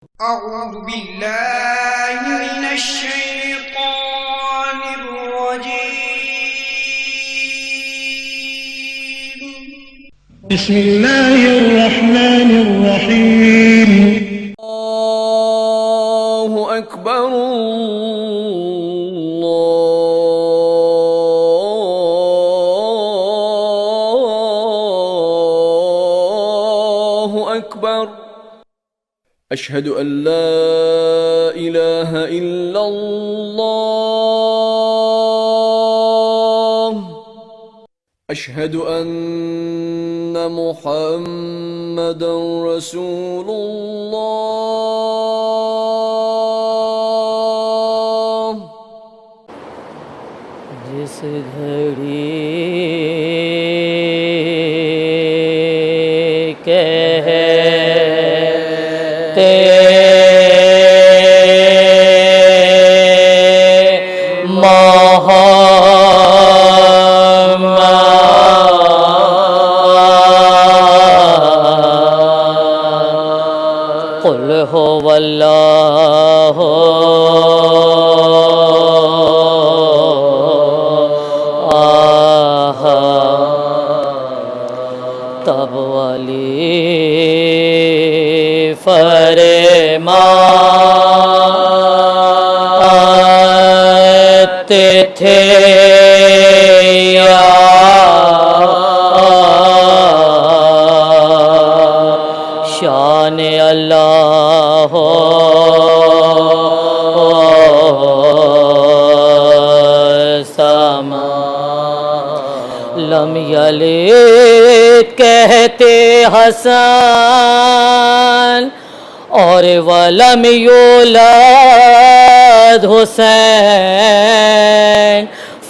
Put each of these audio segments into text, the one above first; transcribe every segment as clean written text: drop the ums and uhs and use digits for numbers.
أعوذ بالله من الشيطان الرجيم. بسم الله الرحمن الرحيم. الله أكبر الله أكبر أشهد أن لا إله إلا الله أشهد أن محمدا رسول الله جس گھڑی کہتے قل هو اللہ تب ولی فرماتے تھے یا شان اللہ سما لم یلد کہتے حسن اور ولم یولد حسین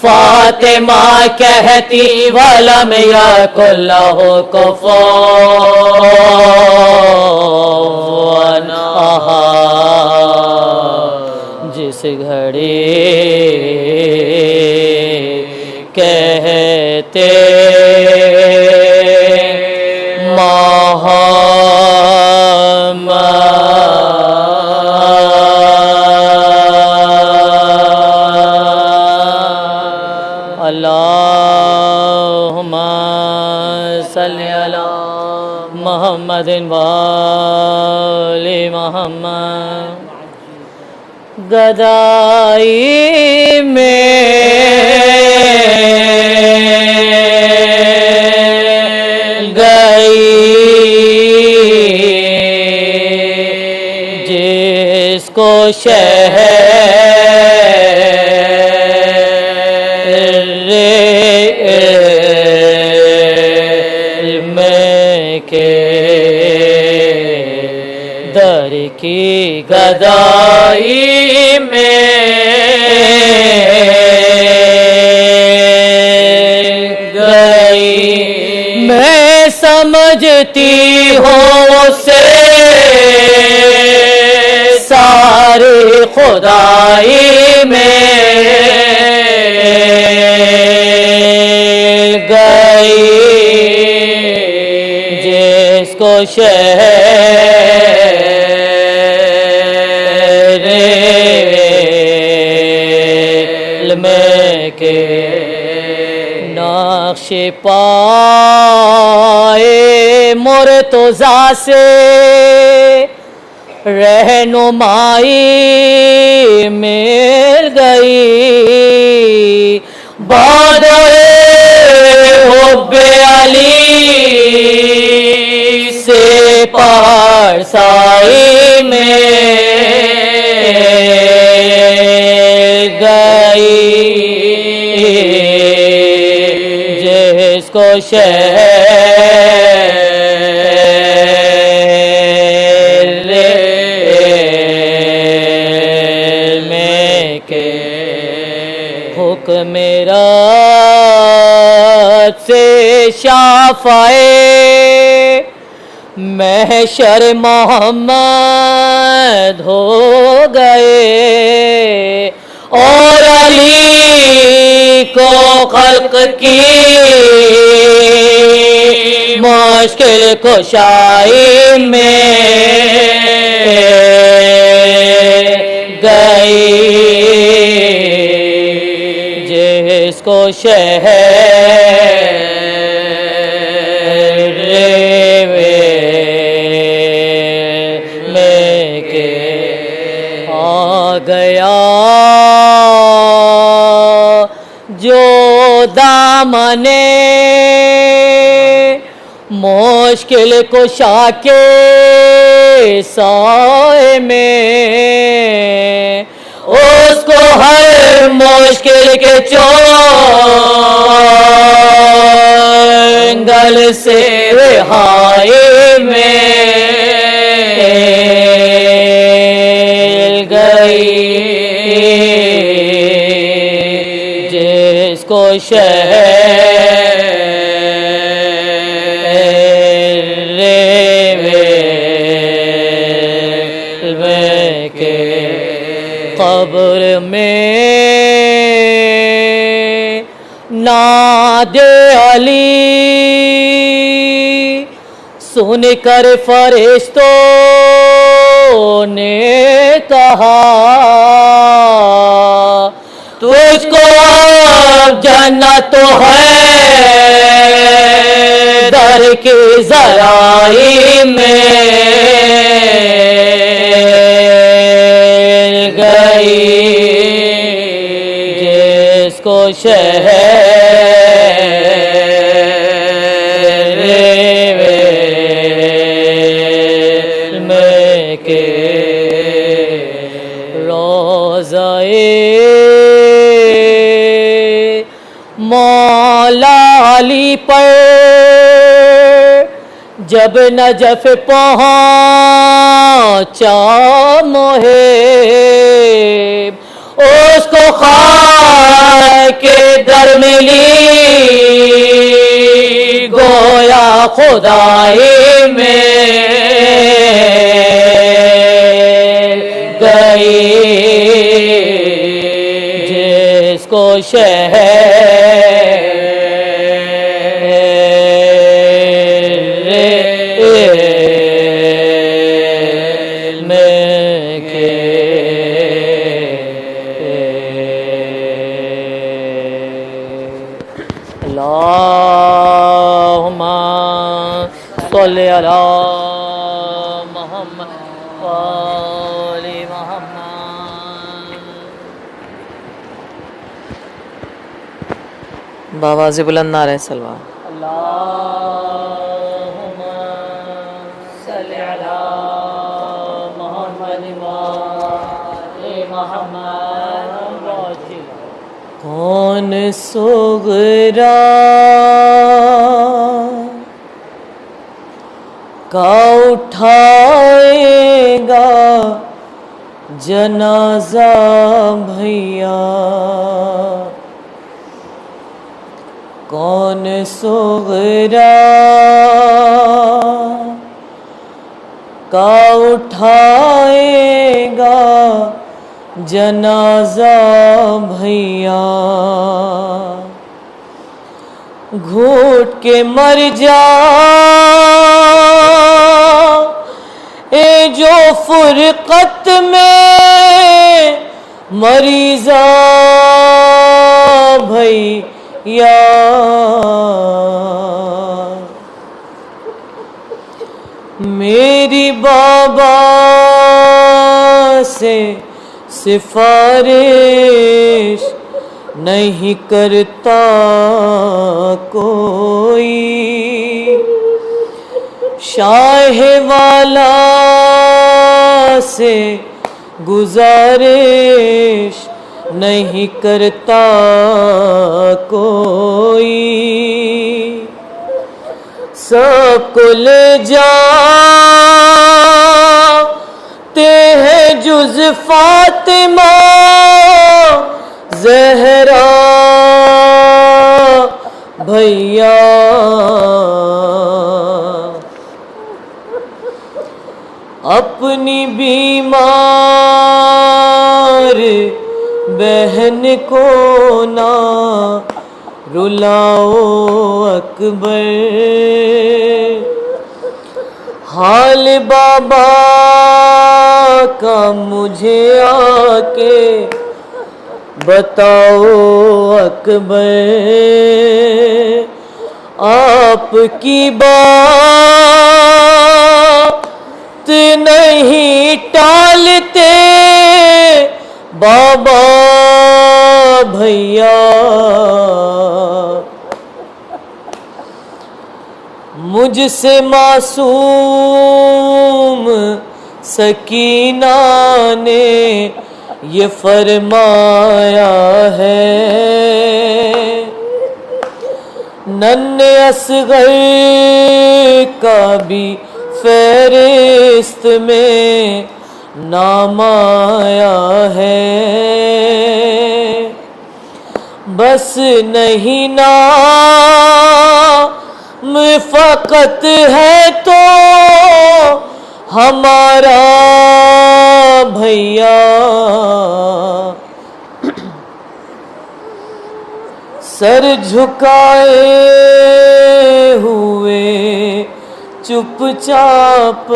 فاطمہ کہتی ولم یکن لہ کفوا احد جس گھڑی کہتے اللہم صلی علی محمد وآل محمد گدائی میں گئی جس کو شہر در کی گدائی میں گئی میں سمجھتی ہوں اسے ساری خدائی میں گئی جس کو نقش پائے مرتضیٰ سے رہنمائی مل گئی بادئے حب علی سے پارسائی میں گئی جس کو شہر میں کے حکم رات سے شافعے محشر محمد ہو گئے اور علی کو خلق کی مشکل کشائی میں گئی جس کو شہر میں کے آ گیا جو دامنے مشکل کشا کے سائے میں اس کو ہر مشکل کے چنگل سے رہائی مل گئی جس کو قبر میں ناد علی سن کر فرشتوں نے کہا تجھ کو اب جنت تو ہے در کی ذرائی میں گئی جس کو شہر میں کے روضۂ مولا علی پر جب نجف پہنچا محب اس کو خاک کے در ملی گویا خدائی میں گئی جس کو اللہم صلی علی محمد وآل محمد. باواز بلند نعرہ سلوات. اللہم صلی علی محمد وآل محمد. کون صغرا کا اٹھائے گا جنازہ بھیا کون صغرا کا اٹھائے گا جنازہ بھیا گھوٹ کے مر جا اے جو فرقت میں مریضہ بھیا میری بابا سے سفارش نہیں کرتا کوئی شاہ والا سے گزارش نہیں کرتا کوئی سب کو لے جاتے ہیں جز فاطمہ زہرا بھیا اپنی بیمار بہن کو نہ رلاؤ اکبر حال بابا کا مجھے آ کے بتاؤ اکبر، آپ کی بات نہیں ٹالتے بابا بھیا، مجھ سے معصوم سکینہ نے یہ فرمایا ہے، ننھے اصغر کا بھی فہرست میں نام آیا ہے، بس نہیں نام فقط ہے تو ہمارا بھیا، سر جھکائے ہوئے چپ چاپ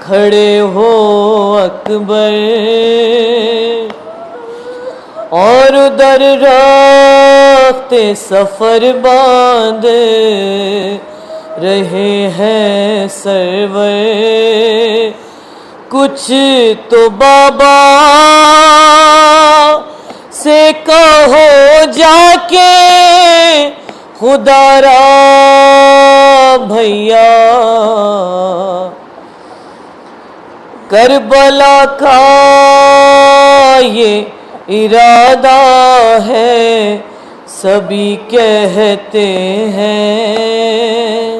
کھڑے ہو اکبر، اور ادھر رخت سفر باندھ رہے ہیں سرور، کچھ تو بابا سے کہو جا کے خدا را بھیا، کربلا کا یہ ارادہ ہے سبھی کہتے ہیں،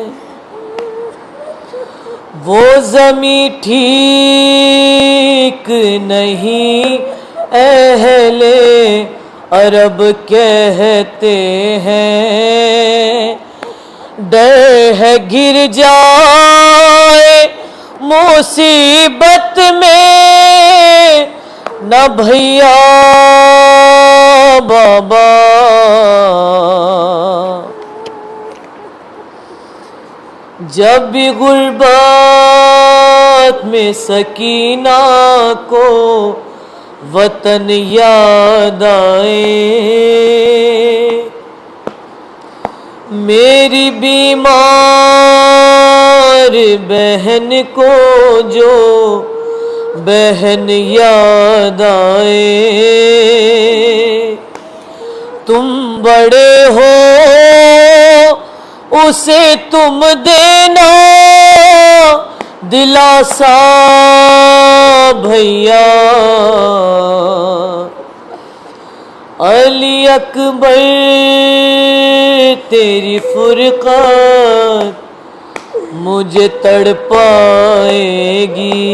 وہ زمیں ٹھیک نہیں اہل عرب کہتے ہیں، ڈر ہے گر جائے مصیبت میں نہ بھیا بابا، جب بھی غربت میں سکینہ کو وطن یاد آئے، میری بیمار بہن کو جو بہن یاد آئے، تم بڑے ہو اسے تم دینا دلاسا بھیا، علی اکبر تیری فرقت مجھے تڑپائے گی،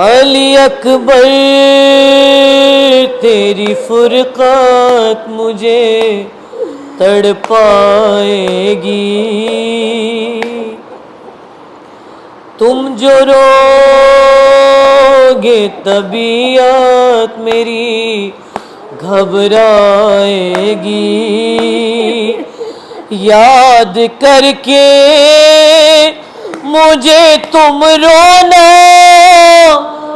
علی اکبر تیری فرقت مجھے تڑپائے گی، تم جو رو گے طبیعت میری گھبرائے گی، یاد کر کے مجھے تم رونا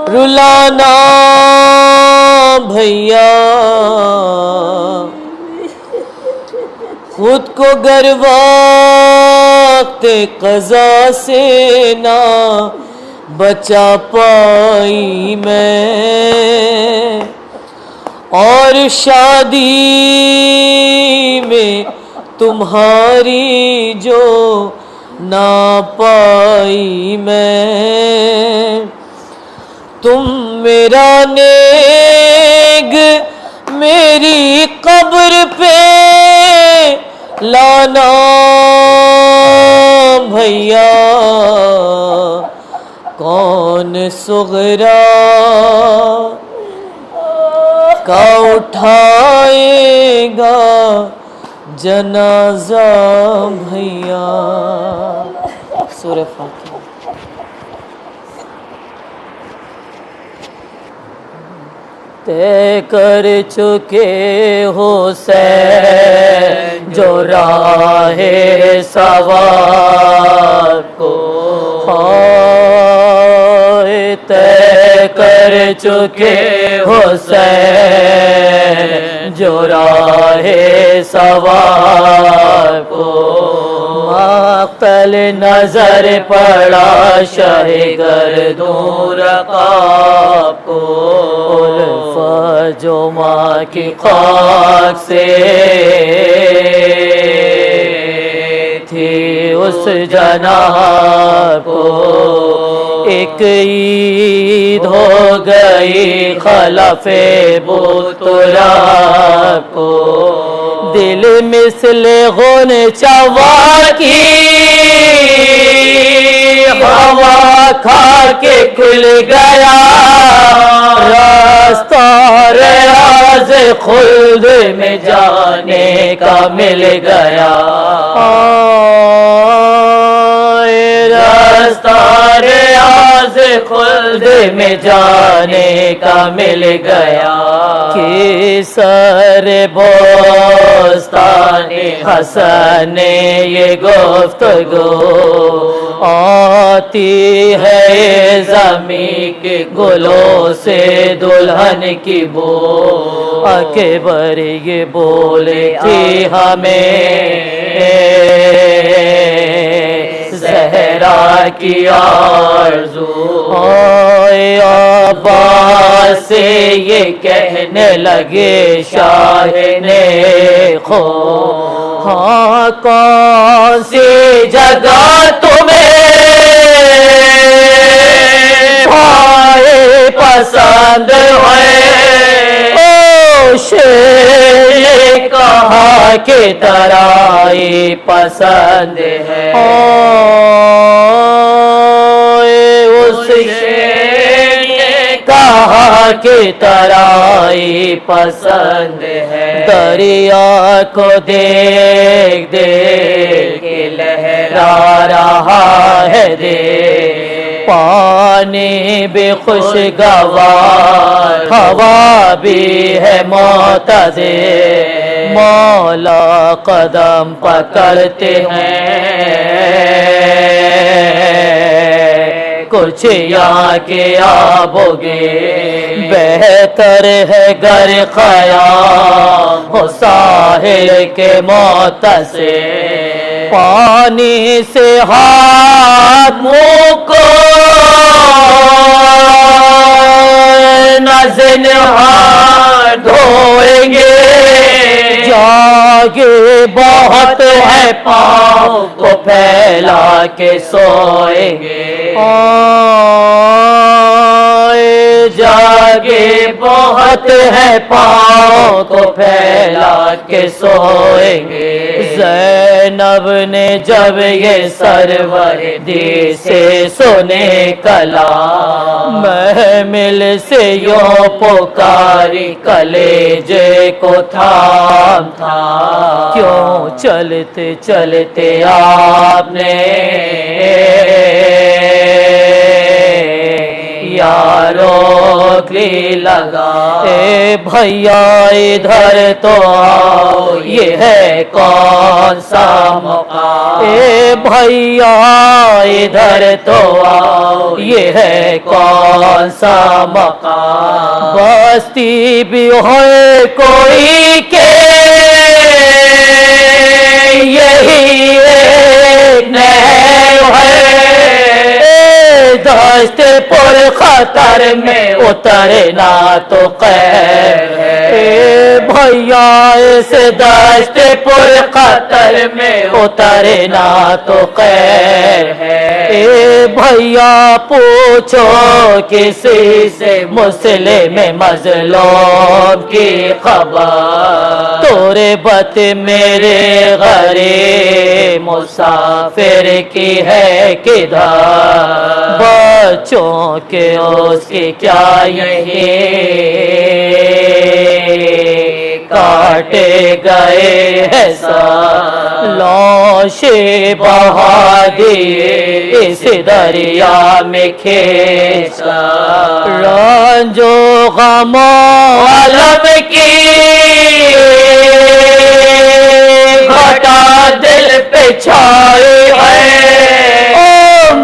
رلانا بھیا، خود کو گر وقت قضا سے نہ بچا پائی میں، اور شادی میں تمہاری جو نہ پائی میں، تم میرا نیگ میری قبر پہ لانا بھیا، کون صغرا کا اٹھائے گا جنازہ بھیا۔ سورہ فاتحہ۔ طے کر چکے حسین جو راہ سوار کو، طے کر چکے حسین جو راہ سوار کو، مقتل نظر پڑا شاہ گردوں رقاب کو، الفت جو ماں کی خاک سے تھی اس جناب کو، ایک عید ہو گئی خلف بطلا کو، دل مثل غنچہ کی ہوا کھا کے کھل گیا، راستہ ریاض خلد میں جانے کا مل گیا، راستہ ریاض خلد میں جانے کا مل گیا، کہ سر بوستان حسن یہ گفتگو آتی ہے زمین کے گلوں سے دلہن کی بو، اکبر یہ بولے تھی ہمیں زہرا کی آرزو، عباس سے یہ کہنے لگے شاہ نے خو، ہاں کون سی جگہ تمہیں بھائی پسند ہے، شیر کہا کہ ترائی پسند ہے، اس شیر نے کہا کہ ترائی پسند ہے، دریا کو دیکھ دیکھ کے لہرا رہا ہے دے، پانی بھی خوشگوار ہوا بھی ہے معتدل، مولا قدم پکڑتے ہیں کچھ یہاں کے آبوگے، بہتر ہے گر خیام ہو ساحل کے متصل، پانی سے ہاتھ منہ کو نزنہار دھوئیں گے، جاگے بہت ہے پاؤں کو پھیلا کے سوئیں گے، جاگے بہت ہے پاؤں کو پھیلا کے سوئیں گے، زینب نے جب یہ سرور دی سے سنے کلام، محمل سے یوں پکاری کلیجے کو تھام تھا، کیوں چلتے چلتے آپ نے یارو کی لگا، اے بھیا ادھر تو آؤ یہ ہے کون سا مقام، اے بھیا ادھر تو آؤ یہ ہے کون سا مقام، بستی بھی ہوئے کوئی کہ یہی ایک نہر ہے، دشت پر خطر میں اترنا تو خیر ہے، اے بھیا اس دشت پر خطر میں اترنا تو خیر ہے، اے بھیا پوچھو کسی سے مسلم مظلوم کی خبر، تربت میرے غریب مسافر کی ہے کدھر، بچوں کے اس کی کیا یہی کاٹے گئے ہیں سر، جوشی بہا دیے اس دریا میں کھینچ کر، رنج و غم و علم کی گھٹا دل پہ چھائی ہے، او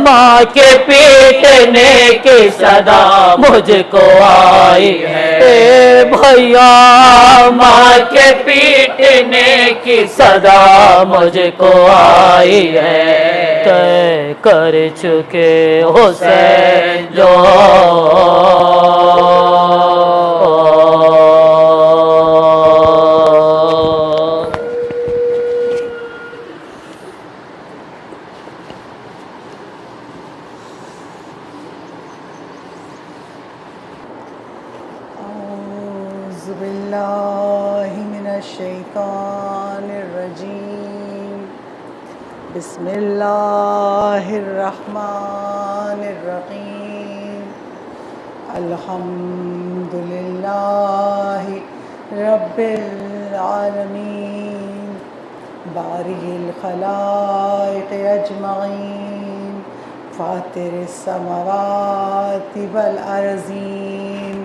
ماں کے پیٹنے کی صدا مجھ کو آئی ہے، اے بھیا ماں کے پیٹنے کی صدا مجھ کو آئی ہے، طے کر چکے حسین جو أعوذ بالله من الشيطان الرجيم بسم الله الرحمن الرحيم الحمد لله رب العالمين بارئ الخلائق أجمعين فاطر السماوات والأرضين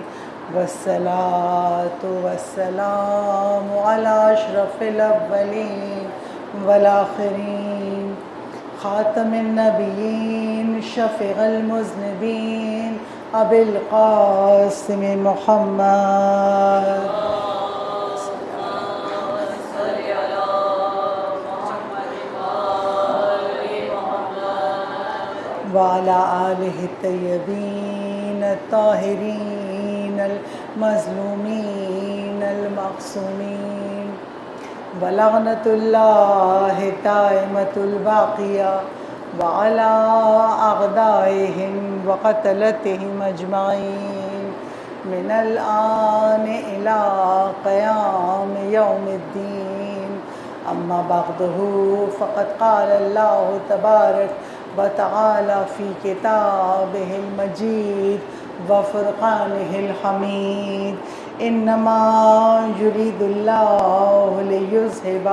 والصلاة والسلام على أشرف الأولين والآخرين خاتم النبيين شفيع المذنبين أبي القاسم محمد وعلى آله الطيبين الطاهرين المظلومين المعصومين ولعنة الله دائمة الباقية وعلى أعدائهم وقتلتهم أجمعين من الآن إلى قيام يوم الدين أما بعده فقد قال الله تبارك وتعالى في كتابه المجيد وفرقانه الحميد إنما يريد الله ليذهب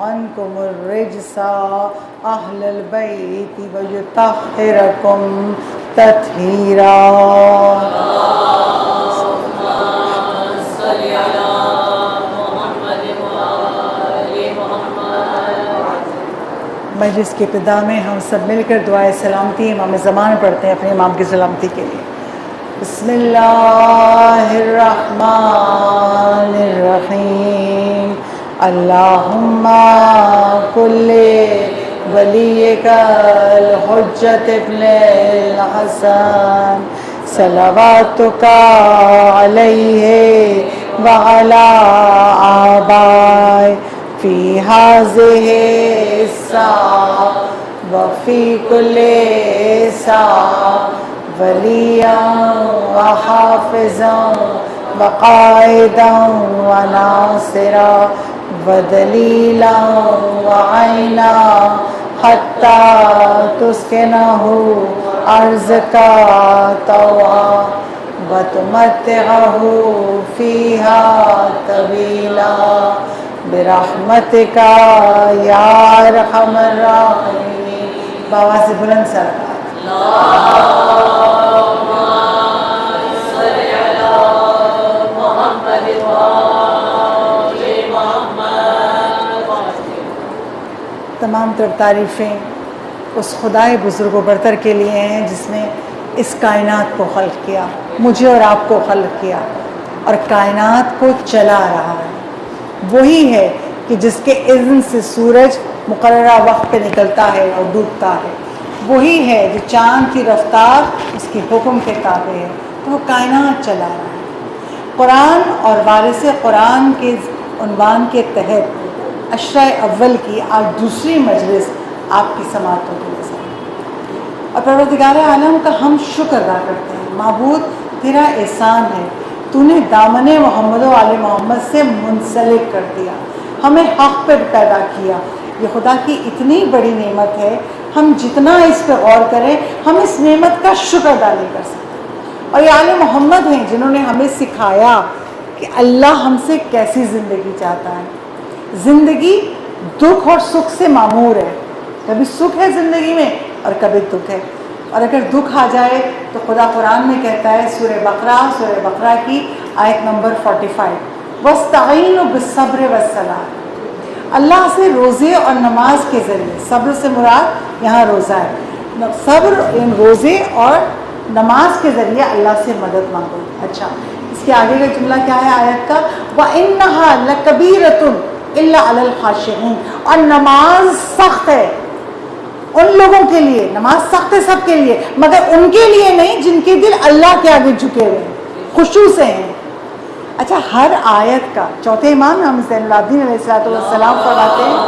عنكم الرجس أهل البيت ويطهركم تطهيرا مجلس کی ابتدا میں ہم سب مل کر دعائے سلامتی امام زمان پڑھتے ہیں اپنے امام کی سلامتی کے لیے بسم اللہ الرحمن الرحیم اللہم کل ولیک الحجت ابن الحسن صلواتک علیہ وعلی آبائے فی هذه الساعة وفي كل ساعة وليا وحافظا وقائدا وناصرا ودليلا وعينا حتى تسكنه أرضك طوعا وتمتعه فيها طويلا برحمتک یا ارحم الراحمین بابا سے بلند سرکار اللہم صلی علی محمد وآل محمد تمام تر تعریفیں اس خدائے بزرگ و برتر کے لیے ہیں جس نے اس کائنات کو خلق کیا مجھے اور آپ کو خلق کیا اور کائنات کو چلا رہا ہے وہی ہے کہ جس کے اذن سے سورج مقررہ وقت پہ نکلتا ہے اور ڈوبتا ہے وہی ہے جو چاند کی رفتار اس کے حکم کے تابع ہے تو وہ کائنات چلا رہا ہے قرآن اور وارث قرآن کے عنوان کے تحت عشرہ اول کی آج دوسری مجلس آپ کی سماعتوں کے لیے اور پروردگار عالم کا ہم شکر ادا کرتے ہیں معبود تیرا احسان ہے تو نے دامن محمد و آل محمد سے منسلک کر دیا ہمیں حق پر پیدا کیا یہ خدا کی اتنی بڑی نعمت ہے ہم جتنا اس پہ غور کریں ہم اس نعمت کا شکر ادا نہیں کر سکتے اور یہ آل محمد ہیں جنہوں نے ہمیں سکھایا کہ اللہ ہم سے کیسی زندگی چاہتا ہے زندگی دکھ اور سکھ سے معمور ہے. کبھی سکھ ہے زندگی میں اور کبھی دکھ ہے. اور اگر دکھ آ جائے تو خدا قرآن میں کہتا ہے سورہ بقرہ کی آیت نمبر 45 وَاسْتَعِينُوا بِالصَّبْرِ وَالصَّلَاةِ. اللہ سے روزے اور نماز کے ذریعے, صبر سے مراد یہاں روزہ ہے, صبر روزے اور نماز کے ذریعے اللہ سے مدد مانگو. اچھا, اس کے آگے کا جملہ کیا ہے آیت کا؟ وَإِنَّهَا لَكَبِيرَةٌ إِلَّا عَلَى الْخَاشِعِينَ. اور نماز سخت ہے ان لوگوں کے لیے, نماز سخت ہے سب کے لیے, مگر ان کے لیے نہیں جن کے دل اللہ کے آگے جھکے ہوئے ہیں, خشوع سے ہیں. اچھا, ہر آیت کا چوتھے امام ہم زین العابدین علیہ السلام فرماتے ہیں,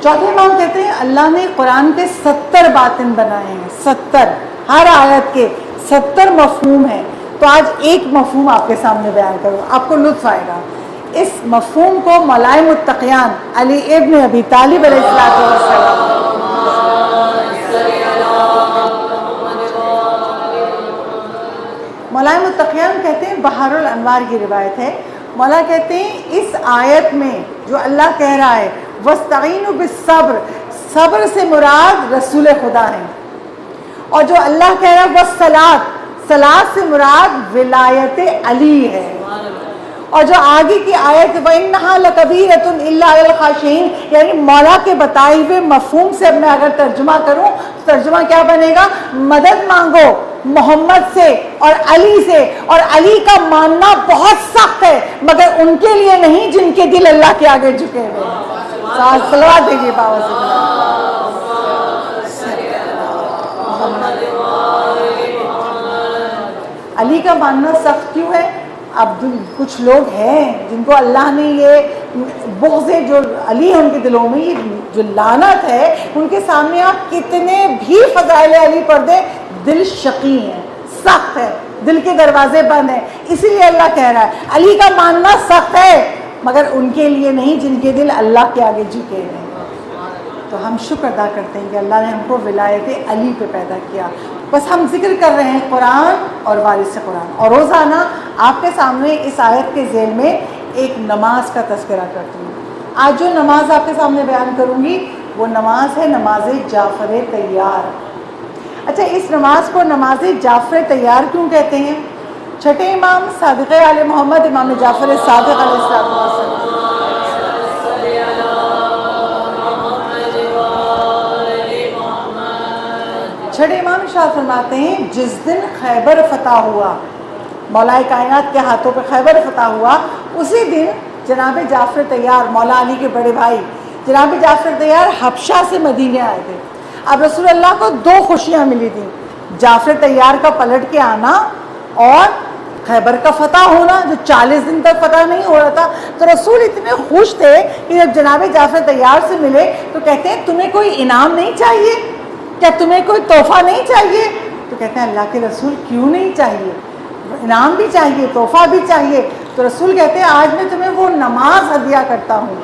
چوتھے امام کہتے ہیں اللہ نے قرآن کے 70 باطن بنائے ہیں, 70, ہر آیت کے 70 مفہوم ہیں. تو آج ایک مفہوم آپ کے سامنے بیان کروں, آپ کو لطف آئے گا. اس مفہوم کو مولائے متقیان علی ابن ابی طالب علیہ السلام, مولائے متقیان کہتے ہیں, بحر الانوار کی روایت ہے, مولا کہتے ہیں اس آیت میں جو اللہ کہہ رہا ہے وَاسْتَعِينُوا بِالصَّبْرِ, صبر سے مراد رسول خدا ہیں. اور جو اللہ کہہ رہا ہے وَالصَّلَاةِ, صلاۃ سے مراد ولایت علی ہے. اور جو آگے کی آیت وَإِنَّهَا لَكَبِيرَةٌ إِلَّا عَلَى الْخَاشِعِينَ, یعنی مولا کے بتائے ہوئے مفہوم سے اب میں اگر ترجمہ کروں تو ترجمہ کیا بنے گا؟ مدد مانگو محمد سے اور علی سے, اور علی کا ماننا بہت سخت ہے مگر ان کے لیے نہیں جن کے دل اللہ کے آگے جھکے ہوئے ہیں. صلوات دیجیے بابا سے. علی کا ماننا سخت کیوں ہے؟ اب کچھ لوگ ہیں جن کو اللہ نے یہ بغض جو علی ہے ان کے دلوں میں, یہ جو لعنت ہے, ان کے سامنے آپ کتنے بھی فضائل علی پڑھ دیں دل شقی ہے, سخت ہے, دل کے دروازے بند ہیں. اسی لیے اللہ کہہ رہا ہے علی کا ماننا سخت ہے مگر ان کے لیے نہیں جن کے دل اللہ کے آگے جھکے ہیں. تو ہم شکر ادا کرتے ہیں کہ اللہ نے ہم کو ولایت علی پہ پیدا کیا. بس ہم ذکر کر رہے ہیں قرآن اور وارث قرآن, اور روزانہ آپ کے سامنے اس آیت کے ذیل میں ایک نماز کا تذکرہ کرتی ہوں. آج جو نماز آپ کے سامنے بیان کروں گی وہ نماز ہے نماز جعفر طیار. اچھا, اس نماز کو نماز جعفر طیار کیوں کہتے ہیں؟ چھٹے امام صادق آل محمد امام جعفر صادق علیہ السلام, چھٹے امام شاہ فرماتے ہیں جس دن خیبر فتح ہوا, مولا کائنات کے ہاتھوں پہ خیبر فتح ہوا, اسی دن جناب جعفر طیار مولا علی کے بڑے بھائی جناب جعفر طیار حبشہ سے مدینے آئے تھے. اب رسول اللہ کو 2 خوشیاں ملی تھیں, جعفر طیار کا پلٹ کے آنا اور خیبر کا فتح ہونا جو 40 دن تک فتح نہیں ہو رہا تھا. تو رسول اتنے خوش تھے کہ جب جناب جعفر طیار سے ملے تو کہتے ہیں تمہیں کوئی انعام نہیں چاہیے کیا, تمہیں کوئی تحفہ نہیں چاہیے؟ تو کہتے ہیں اللہ کے رسول کیوں نہیں چاہیے, انعام بھی چاہیے تحفہ بھی چاہیے. تو رسول کہتے ہیں آج میں تمہیں وہ نماز ہدیہ کرتا ہوں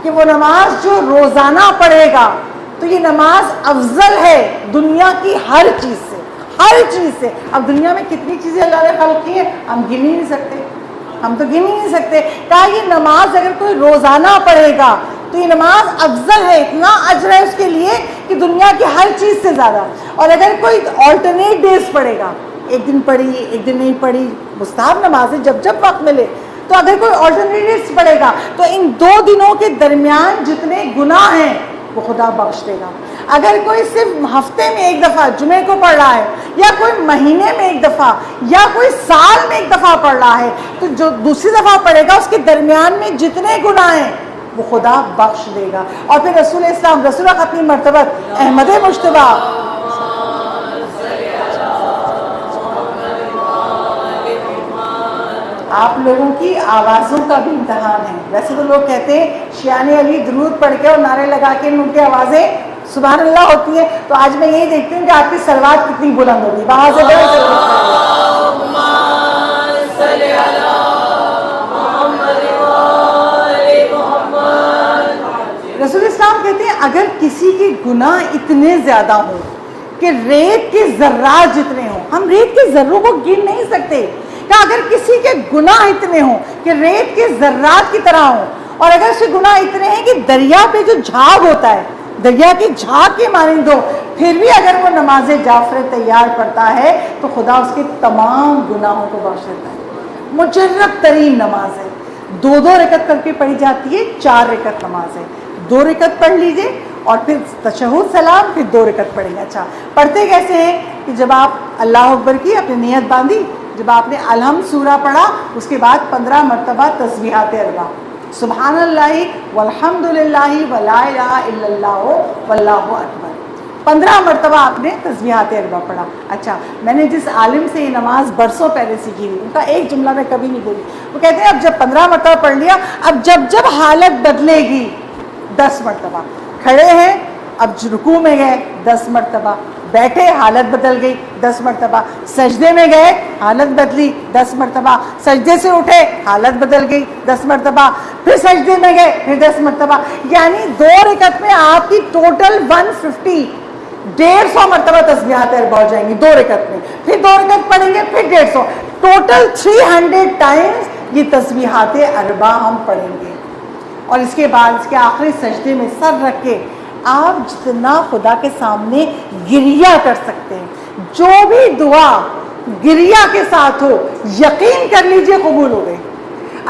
کہ وہ نماز جو روزانہ پڑھے گا تو یہ نماز افضل ہے دنیا کی ہر چیز سے, ہر چیز سے. اب دنیا میں کتنی چیزیں اللہ نے خلق کی ہیں ہم گن ہی نہیں سکتے, ہم تو گن ہی نہیں سکتے. کہا یہ نماز اگر کوئی روزانہ پڑھے گا تو یہ نماز افضل ہے, اتنا اجر ہے اس کے لیے کہ دنیا کی ہر چیز سے زیادہ. اور اگر کوئی آلٹرنیٹ ڈیز پڑھے گا, ایک دن پڑھی ایک دن نہیں پڑھی, مستحب نمازیں جب جب وقت ملے, تو اگر کوئی آلٹرنیٹ ڈیز پڑھے گا تو ان 2 دنوں کے درمیان جتنے گناہ ہیں وہ خدا بخش دے گا. اگر کوئی صرف ہفتے میں ایک دفعہ جمعے کو پڑھ رہا ہے, یا کوئی مہینے میں ایک دفعہ, یا کوئی سال میں ایک دفعہ پڑھ رہا ہے, تو جو دوسری دفعہ پڑھے گا اس کے درمیان میں جتنے گناہ ہیں وہ خدا بخش دے گا. اور پھر رسول اسلام رسول ختمی مرتبت احمد مجتبیٰ آپ لوگوں کی آوازوں کا بھی امتحان ہے. ویسے تو لوگ کہتے ہیں شیان علی درود پڑھ کے اور نعرے لگا کے ان کی آوازیں سبحان اللہ ہوتی ہیں, تو آج میں یہی دیکھتی ہوں کہ آپ کی صلوات کتنی بلند ہوتی ہے. وہاں سے رسول اسلام کہتے ہیں اگر کسی کے گناہ اتنے زیادہ ہوں کہ ریت کے ذرات جتنے ہوں, ہم ریت کے ذروں کو گن نہیں سکتے, کہ اگر کسی کے گناہ اتنے ہوں کہ ریت کے ذرات کی طرح ہوں، اور اگر اس کے گناہ اتنے ہیں کہ دریا پہ جو جھاگ ہوتا ہے، دریا کی جھاگ کے مانند ہو، پھر بھی اگر وہ نماز جعفر تیار پڑھتا ہے تو خدا اس کے تمام گناہوں کو بخش دیتا ہے۔ مجرب ترین نماز ہے، 2 رکعت کر کے پڑھی جاتی ہے، 4 رکعت نماز ہے، 2 رکعت پڑھ لیجئے اور پھر تشہد سلام، پھر 2 رکعت پڑھیں گے۔ اچھا پڑھتے کیسے ہیں کہ جب آپ اللہ اکبر کی اپنی نیت باندھی، جب آپ نے الحمد سورہ پڑھا، اس کے بعد 15 مرتبہ تسبیحات اربع، سبحان اللہ والحمد للہ ولا الہ الا اللہ واللہ اکبر، 15 مرتبہ آپ نے تسبیحات اربع پڑھا۔ اچھا میں نے جس عالم سے یہ نماز برسوں پہلے سیکھی تھی، ان کا ایک جملہ میں کبھی نہیں بولی، وہ کہتے ہیں اب جب 15 مرتبہ پڑھ لیا، اب جب حالت بدلے گی 10 مرتبہ، کھڑے ہیں اب رکوع میں گئے 10 مرتبہ، بیٹھے حالت بدل گئی 10 مرتبہ، سجدے میں گئے حالت بدلی 10 مرتبہ، سجدے سے اٹھے حالت بدل گئی 10 مرتبہ، پھر سجدے میں گئے پھر 10 مرتبہ، یعنی 2 رکعت میں آپ کی ٹوٹل 150 150 مرتبہ تسبیحات اربع ہو جائیں گی 2 رکعت میں، پھر 2 رکعت پڑھیں گے پھر 150، ٹوٹل 300 ٹائمز یہ تسبیحات اربع ہم پڑھیں گے۔ اور اس کے بعد اس کے آخری سجدے میں سر رکھ کے آپ جتنا خدا کے سامنے گریہ کر سکتے ہیں، جو بھی دعا گریہ کے ساتھ ہو، یقین کر لیجئے قبول ہو گئی۔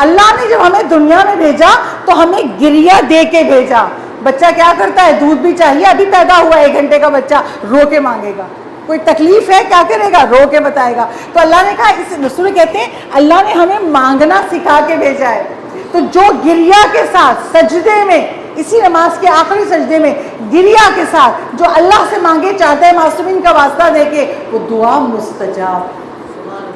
اللہ نے جب ہمیں دنیا میں بھیجا تو ہمیں گریہ دے کے بھیجا۔ بچہ کیا کرتا ہے؟ دودھ بھی چاہیے، ابھی پیدا ہوا 1 گھنٹے کا بچہ رو کے مانگے گا، کوئی تکلیف ہے کیا کرے گا؟ رو کے بتائے گا۔ تو اللہ نے کہا، اس رسول کہتے ہیں اللہ نے ہمیں مانگنا سکھا کے بھیجا ہے، تو جو گریہ کے ساتھ سجدے میں، اسی نماز کے آخری سجدے میں گریہ کے ساتھ جو اللہ سے مانگے چاہتا ہے معصومین کا واسطہ دے کے، وہ دعا مستجاب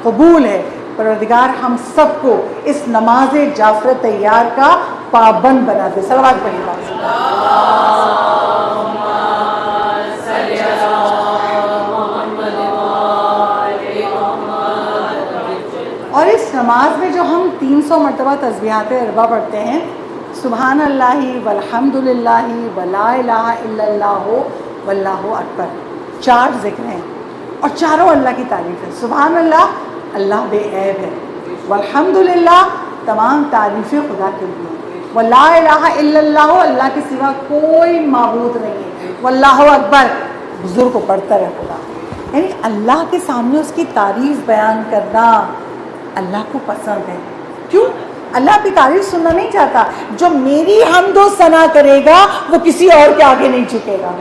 قبول ہے۔ پروردگار ہم سب کو اس نماز جعفر تیار کا پابند بنا دے۔ صلوات پڑھیے۔ اور اس نماز میں جو ہم 300 مرتبہ تسبیحات اربع پڑھتے ہیں، سبحان اللہ والحمد للہ ولا الہ الا اللہ واللہ اکبر، 4 ذکر ہیں اور چاروں اللہ کی تعریف ہے۔ سبحان اللہ، اللہ بے عیب ہے، والحمد للہ، تمام تعریفیں خدا کے لیے، ولا الہ الا اللہ، اللہ کے سوا کوئی معبود نہیں ہے، واللہ اکبر، بزرگ و برتر ہے خدا۔ یعنی اللہ کے سامنے اس کی تعریف بیان کرنا اللہ کو پسند ہے۔ کیوں؟ اللہ کی تعریف سننا نہیں چاہتا۔ جو میری حمد و ثنا کرے گا وہ کسی اور کے آگے نہیں جھکے گا،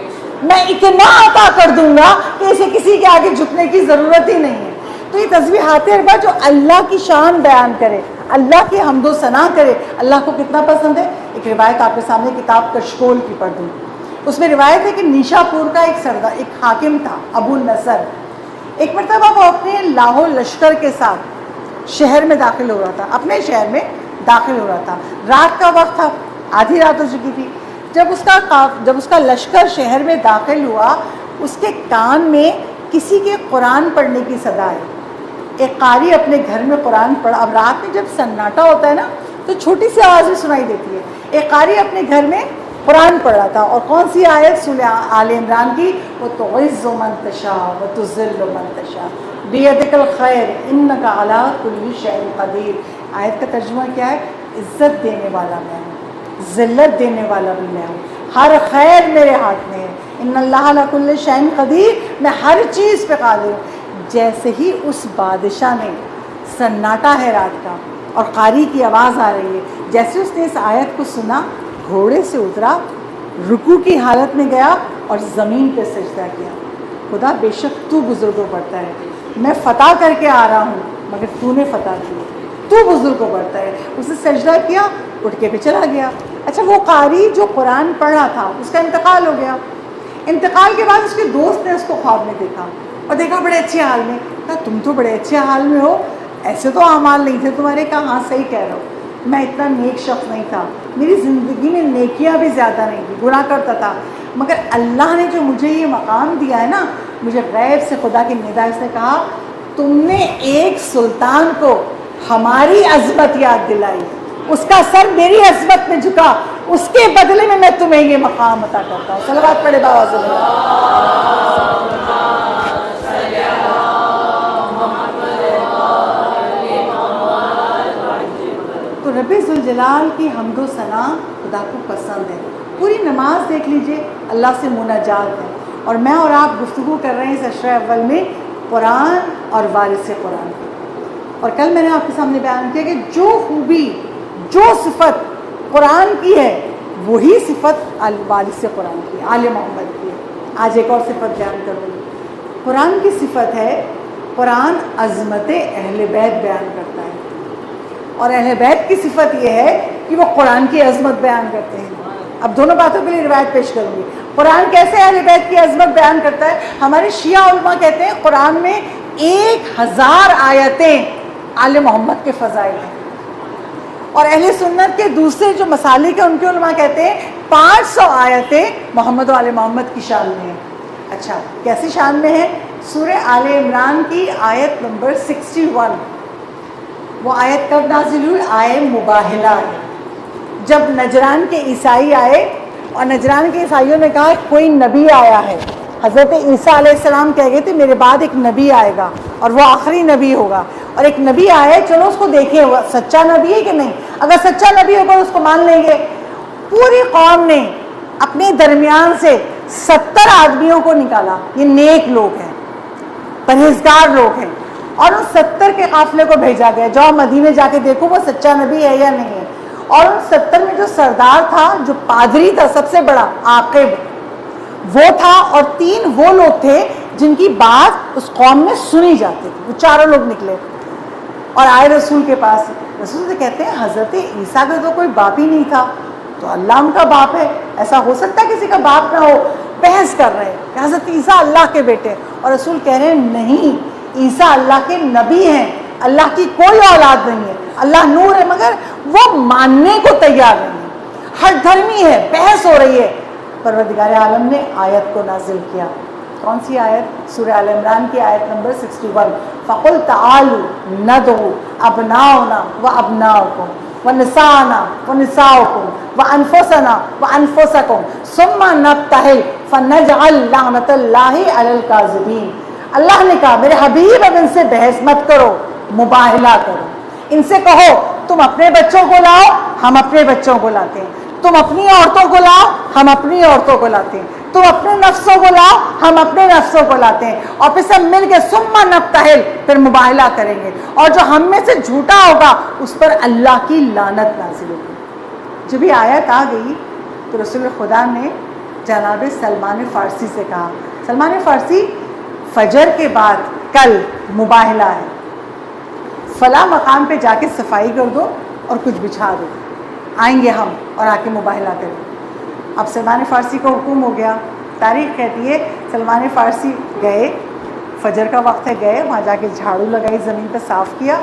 میں اتنا عطا کر دوں گا کہ اسے کسی کے آگے جھکنے کی ضرورت ہی نہیں ہے۔ تو یہ تسبیحات اربع جو اللہ کی شان بیان کرے، اللہ کی حمد و ثنا کرے، اللہ کو کتنا پسند ہے۔ ایک روایت آپ کے سامنے کتاب کشکول کی پڑھ دوں، اس میں روایت ہے کہ نیشا پور کا ایک حاکم تھا، ابو النصر۔ ایک مرتبہ وہ اپنے لاہور لشکر کے ساتھ شہر میں داخل ہو رہا تھا، اپنے شہر میں داخل ہو رہا تھا، رات کا وقت تھا، آدھی رات ہو چکی تھی۔ جب اس کا لشکر شہر میں داخل ہوا، اس کے کان میں کسی کے قرآن پڑھنے کی صدا ہے۔ ایک قاری اپنے گھر میں قرآن پڑھا، اب رات میں جب سناٹا ہوتا ہے نا تو چھوٹی سی آواز بھی سنائی دیتی ہے۔ ایک قاری اپنے گھر میں قرآن پڑھ رہا تھا، اور کون سی آیت؟ سورہ آل عمران کی، وَتُعِزُّ مَن تَشَاءُ وَتُذِلُّ مَن تَشَاءُ بِيَدِكَ الْخَيْرُ إِنَّكَ عَلَىٰ كُلِّ شَيْءٍ قَدِيرٌ۔ آیت کا ترجمہ کیا ہے؟ عزت دینے والا میں ہوں، ذلت دینے والا بھی میں ہوں، ہر خیر میرے ہاتھ میں ہے۔ ان اللہ علی کل شیء قدیر، میں ہر چیز پہ قادر ہوں۔ جیسے ہی اس بادشاہ نے، سناٹا ہے رات کا اور قاری کی آواز آ رہی ہے، جیسے اس نے اس آیت کو سنا، گھوڑے سے اترا، رکوع کی حالت میں گیا اور زمین پہ سجدہ کیا۔ خدا بے شک تو بزرگ و برتر ہے، میں فتح کر کے آ رہا ہوں مگر تو نے فتح کی، تو بزرگ و برتر ہے۔ اس نے سجدہ کیا، اٹھ کے پہ چلا گیا۔ اچھا وہ قاری جو قرآن پڑھ رہا تھا اس کا انتقال ہو گیا۔ انتقال کے بعد اس کے دوست نے اس کو خواب میں دیکھا اور دیکھا بڑے اچھے حال میں، کہا تم تو بڑے اچھے حال میں ہو، ایسے تو اعمال نہیں تھے تمہارے۔ کہا ہاں صحیح کہہ رہا ہو، میں اتنا نیک شخص نہیں تھا، میری زندگی میں نیکیاں بھی زیادہ نہیں تھی، گناہ کرتا تھا، مگر اللہ نے جو مجھے یہ مقام دیا ہے نا، مجھے غیب سے خدا کی ندا۔ اس نے کہا تم نے ایک سلطان کو ہماری عظمت یاد دلائی، اس کا سر میری عظمت میں جھکا، اس کے بدلے میں میں تمہیں یہ مقام عطا کرتا ہوں۔ صلوات پڑھے بابا صلی اللہ۔ تو رب ذوالجلال کی حمد و ثنا خدا کو پسند ہے. پوری نماز دیکھ لیجئے اللہ سے مناجات ہے. اور میں اور آپ گفتگو کر رہے ہیں اس عشرہ اول میں قرآن اور وارث قرآن کی. اور کل میں نے آپ کے سامنے بیان کیا کہ جو خوبی جو صفت قرآن کی ہے وہی صفت وارث قرآن کی آل محمد کی ہے. آج ایک اور صفت بیان کروں گی. قرآن کی صفت ہے قرآن عظمت اہل بیت بیان کرتا ہے. اور اہل بیت کی صفت یہ ہے کہ وہ قرآن کی عظمت بیان کرتے ہیں. اب دونوں باتوں کے لیے روایت پیش کروں گی. قرآن کیسے اہل بیت کی عظمت بیان کرتا ہے؟ ہمارے شیعہ علماء کہتے ہیں قرآن میں 1000 آیتیں آل محمد کے فضائل ہیں. اور اہل سنت کے دوسرے جو مسالک ہیں ان کے علماء کہتے ہیں 500 آیتیں محمد و آل محمد کی شان میں ہیں. اچھا کیسی شان میں ہے؟ سورہ آل عمران کی آیت نمبر 61. وہ آیت کب نازل ہوئی؟ آئے مباہلہ ہے. جب نجران کے عیسائی آئے اور نجران کے عیسائیوں نے کہا کوئی نبی آیا ہے. حضرت عیسیٰ علیہ السلام کہہ گئے تھے میرے بعد ایک نبی آئے گا اور وہ آخری نبی ہوگا. اور ایک نبی آیا ہے, چلو اس کو دیکھیں ہوا سچا نبی ہے کہ نہیں. اگر سچا نبی ہوگا اس کو مان لیں گے. پوری قوم نے اپنے درمیان سے 70 آدمیوں کو نکالا. یہ نیک لوگ ہیں, پرہیزگار لوگ ہیں. اور ان 70 کے قافلے کو بھیجا گیا جاؤ مدینے جا کے دیکھو وہ سچا نبی ہے یا نہیں ہے. اور ان 70 میں جو سردار تھا, جو پادری تھا سب سے بڑا عاقب وہ تھا, اور 3 وہ لوگ تھے جن کی بات اس قوم میں سنی جاتی تھی. وہ چاروں لوگ نکلے اور آئے رسول کے پاس. رسول سے کہتے ہیں حضرت عیسیٰ کا تو کوئی باپ ہی نہیں تھا, تو اللہ ان کا باپ ہے, ایسا ہو سکتا ہے کسی کا باپ نہ ہو. بحث کر رہے ہیں کہ حضرت عیسیٰ اللہ کے بیٹے. اور رسول کہہ رہے ہیں نہیں, عیسیٰ اللہ کے نبی ہیں, اللہ کی کوئی اولاد نہیں ہے, اللہ نور ہے. مگر وہ ماننے کو تیار نہیں ہے, ہر دھرمی ہے. بحث ہو رہی ہے. پروردگار عالم نے آیت کو نازل کیا. کون سی آیت؟ سورہ آل عمران کی آیت نمبر 61. فَقُلْ تَعَالُوا نَدْعُوا أَبْنَاءَنَا وَأَبْنَاءَكُمْ وَنِسَاءَنَا وَنِسَاءَكُمْ وَأَنفُسَنَا وَأَنفُسَكُمْ ثُمَّ نَبْتَهِلْ فَنَجْعَلْ لَعْنَةَ اللَّهِ عَلَى الْكَاذِبِينَ. اللہ نے کہا میرے حبیب اب ان سے بحث مت کرو, مباہلہ کرو. ان سے کہو تم اپنے بچوں کو لاؤ, ہم اپنے بچوں کو لاتے ہیں. تم اپنی عورتوں کو لاؤ, ہم اپنی عورتوں کو لاتے ہیں. تم اپنے نفسوں کو لاؤ, ہم اپنے نفسوں کو لاتے ہیں. اور پھر سب مل کے ثم نبتہل, پھر مباہلہ کریں گے. اور جو ہم میں سے جھوٹا ہوگا اس پر اللہ کی لعنت نازل ہوگی. جب یہ آیت آ گئی تو رسول خدا نے جناب سلمان فارسی سے کہا, سلمان فارسی فجر کے بعد کل مباہلہ ہے, فلاں مقام پہ جا کے صفائی کر دو اور کچھ بچھا دو, آئیں گے ہم اور آ کے مباہلہ کریں. اب سلمان فارسی کو حکم ہو گیا. تاریخ کہتی ہے سلمان فارسی گئے, فجر کا وقت ہے, گئے وہاں جا کے جھاڑو لگائی, زمین پہ صاف کیا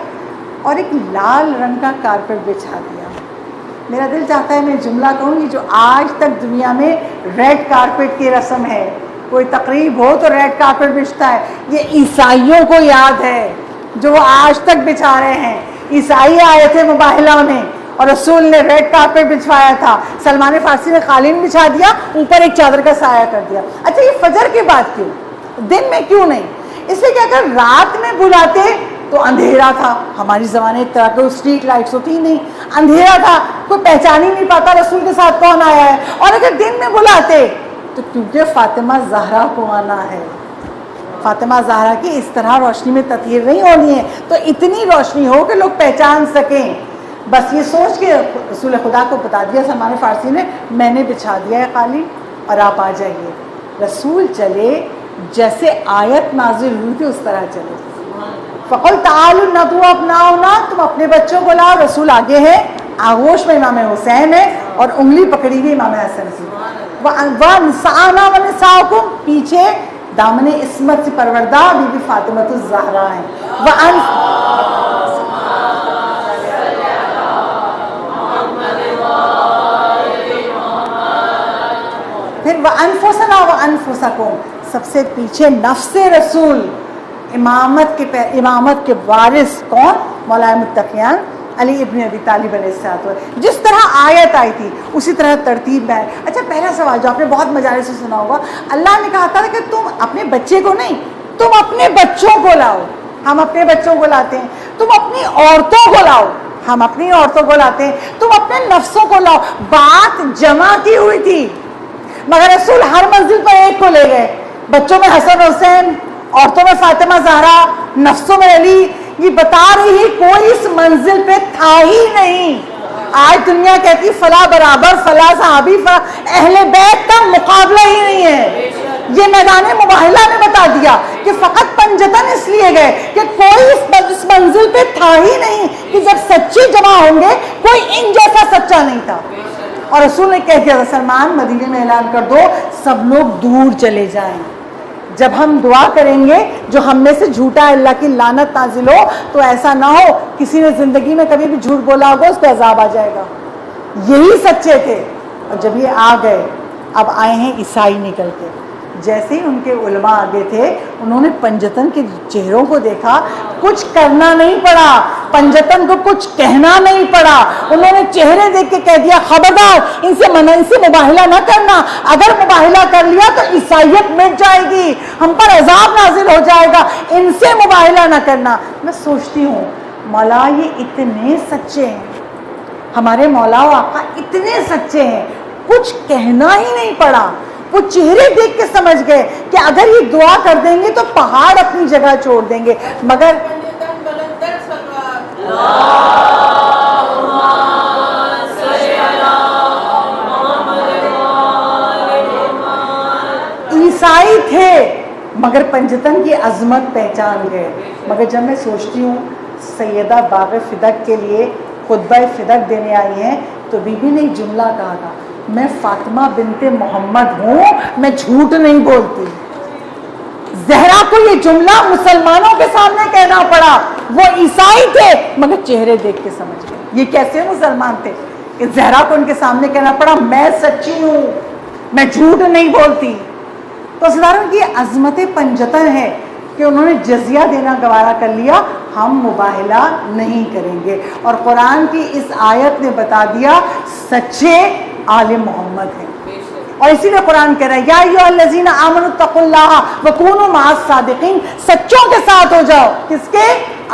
اور ایک لال رنگ کا کارپیٹ بچھا دیا. میرا دل چاہتا ہے میں جملہ کہوں گی جو آج تک دنیا میں ریڈ کارپیٹ کی رسم ہے. کوئی تقریب ہو تو ریڈ کارپیٹ بچھتا ہے. یہ عیسائیوں کو یاد ہے جو وہ آج تک بچھا رہے ہیں. عیسائی آئے تھے مباہلہ میں اور رسول نے ریڈ کارپیٹ بچھوایا تھا. سلمان فارسی نے قالین بچھا دیا, اوپر ایک چادر کا سایہ کر دیا. اچھا یہ فجر کے بعد کیوں, دن میں کیوں نہیں؟ اس لیے کہ اگر رات میں بلاتے تو اندھیرا تھا. ہماری زمانے طرح کی اسٹریٹ لائٹس ہوتی ہی نہیں, اندھیرا تھا, کوئی پہچان ہی نہیں پاتا رسول کے ساتھ کون آیا ہے. اور اگر دن میں بلاتے تو کیونکہ فاطمہ زہرا کو آنا ہے, فاطمہ زہرا کی اس طرح روشنی میں تطہیر نہیں ہونی ہے, تو اتنی روشنی ہو کہ لوگ پہچان سکیں. بس یہ سوچ کے رسول خدا کو بتا دیا سلمان فارسی نے, میں نے بچھا دیا ہے قالین اور آپ آ جائیے. رسول چلے جیسے آیت نازل ہوئی تھی اس طرح چلے. فقل تعالوا ندعو ابناءنا, تم اپنے بچوں کو لاؤ. رسول آگے ہے, آغوش میں امام حسین ہے اور انگلی پکڑی ہوئی امام حسن کی. وَنِسَاءَنَا وَنِسَاءَكُمْ, پیچھے دامن عصمت سے پروردہ بی بی فاطمہ الزہرا ہیں. پھر وَأَنفُسَنَا وَأَنفُسَكُمْ, سب سے پیچھے نفس رسول, امامت کے وارث کون؟ مولا متقیان علی ابن ابی طالب علیہ السلام. جس طرح آیت آئی تھی اسی طرح ترتیب میں. اچھا پہلا سوال جو آپ نے بہت مجالس سے سنا ہوگا, اللہ نے کہا تھا کہ تم اپنے بچے کو نہیں, تم اپنے بچوں کو لاؤ. ہم اپنے بچوں کو لاتے ہیں. تم اپنی عورتوں کو لاؤ, ہم اپنی عورتوں کو لاتے ہیں، تم اپنے نفسوں کو لاؤ. بات جمع کی ہوئی تھی مگر رسول ہر منزل پر ایک کو لے گئے. بچوں میں حسن حسین، عورتوں میں فاطمہ زہرا، نفسوں میں علی. یہ بتا رہی ہے کوئی اس منزل پہ تھا ہی نہیں. آج دنیا کہتی فلاں برابر، فلاں صحابی، فلاں، اہل بیت کا مقابلہ ہی نہیں ہے. یہ میدان مباہلہ نے بتا دیا کہ فقط پنجتن اس لیے گئے کہ کوئی اس منزل پہ تھا ہی نہیں کہ جب سچے جمع ہوں گے کوئی ان جیسا سچا نہیں تھا. اور رسول نے کہہ دیا سلمان مدینے میں اعلان کر دو سب لوگ دور چلے جائیں. جب ہم دعا کریں گے جو ہم میں سے جھوٹا اللہ کی لعنت نازل ہو تو ایسا نہ ہو کسی نے زندگی میں کبھی بھی جھوٹ بولا ہوگا اس پہ عذاب آ جائے گا. یہی سچے تھے. اور جب یہ آ گئے اب آئے ہیں عیسائی نکل کے. جیسے ہی ان کے علماء آگے تھے انہوں نے پنجتن کے چہروں کو دیکھا. کچھ کرنا نہیں پڑا، پنجتن کو کچھ کہنا نہیں پڑا. انہوں نے چہرے دیکھ کے کہہ دیا خبردار ان سے مباہلہ نہ کرنا. اگر مباہلہ کر لیا تو عیسائیت مٹ جائے گی، ہم پر عذاب نازل ہو جائے گا. ان سے مباہلہ نہ کرنا. میں سوچتی ہوں مولا یہ اتنے سچے ہیں، ہمارے مولا و آقا اتنے سچے ہیں، کچھ کہنا ہی نہیں پڑا. وہ چہرے دیکھ کے سمجھ گئے کہ اگر یہ دعا کر دیں گے تو پہاڑ اپنی جگہ چھوڑ دیں گے. مگر عیسائی تھے مگر پنجتن کی عظمت پہچان گئے. مگر جب میں سوچتی ہوں سیدہ باغ فدق کے لیے خطبہ فدق دینے آئی ہیں تو بی بی نے ایک جملہ کہا تھا میں فاطمہ بنت محمد ہوں، میں جھوٹ نہیں بولتی. زہرا کو یہ جملہ مسلمانوں کے سامنے کہنا پڑا. وہ عیسائی تھے مگر چہرے دیکھ کے سمجھ گئے. یہ کیسے مسلمان تھے کہ زہرا کو ان کے سامنے کہنا پڑا میں سچی ہوں، میں جھوٹ نہیں بولتی. تو صداروں کی عظمت پنجتن ہے کہ انہوں نے جزیہ دینا گوارا کر لیا، ہم مباہلہ نہیں کریں گے. اور قرآن کی اس آیت نے بتا دیا سچے آل محمد ہیں. اور اسی لیے قرآن کہہ رہا ہے یا ایھا الذین آمنوا اتقوا اللہ وکونوا مع الصادقین. سچوں کے ساتھ ہو جاؤ. کس کے؟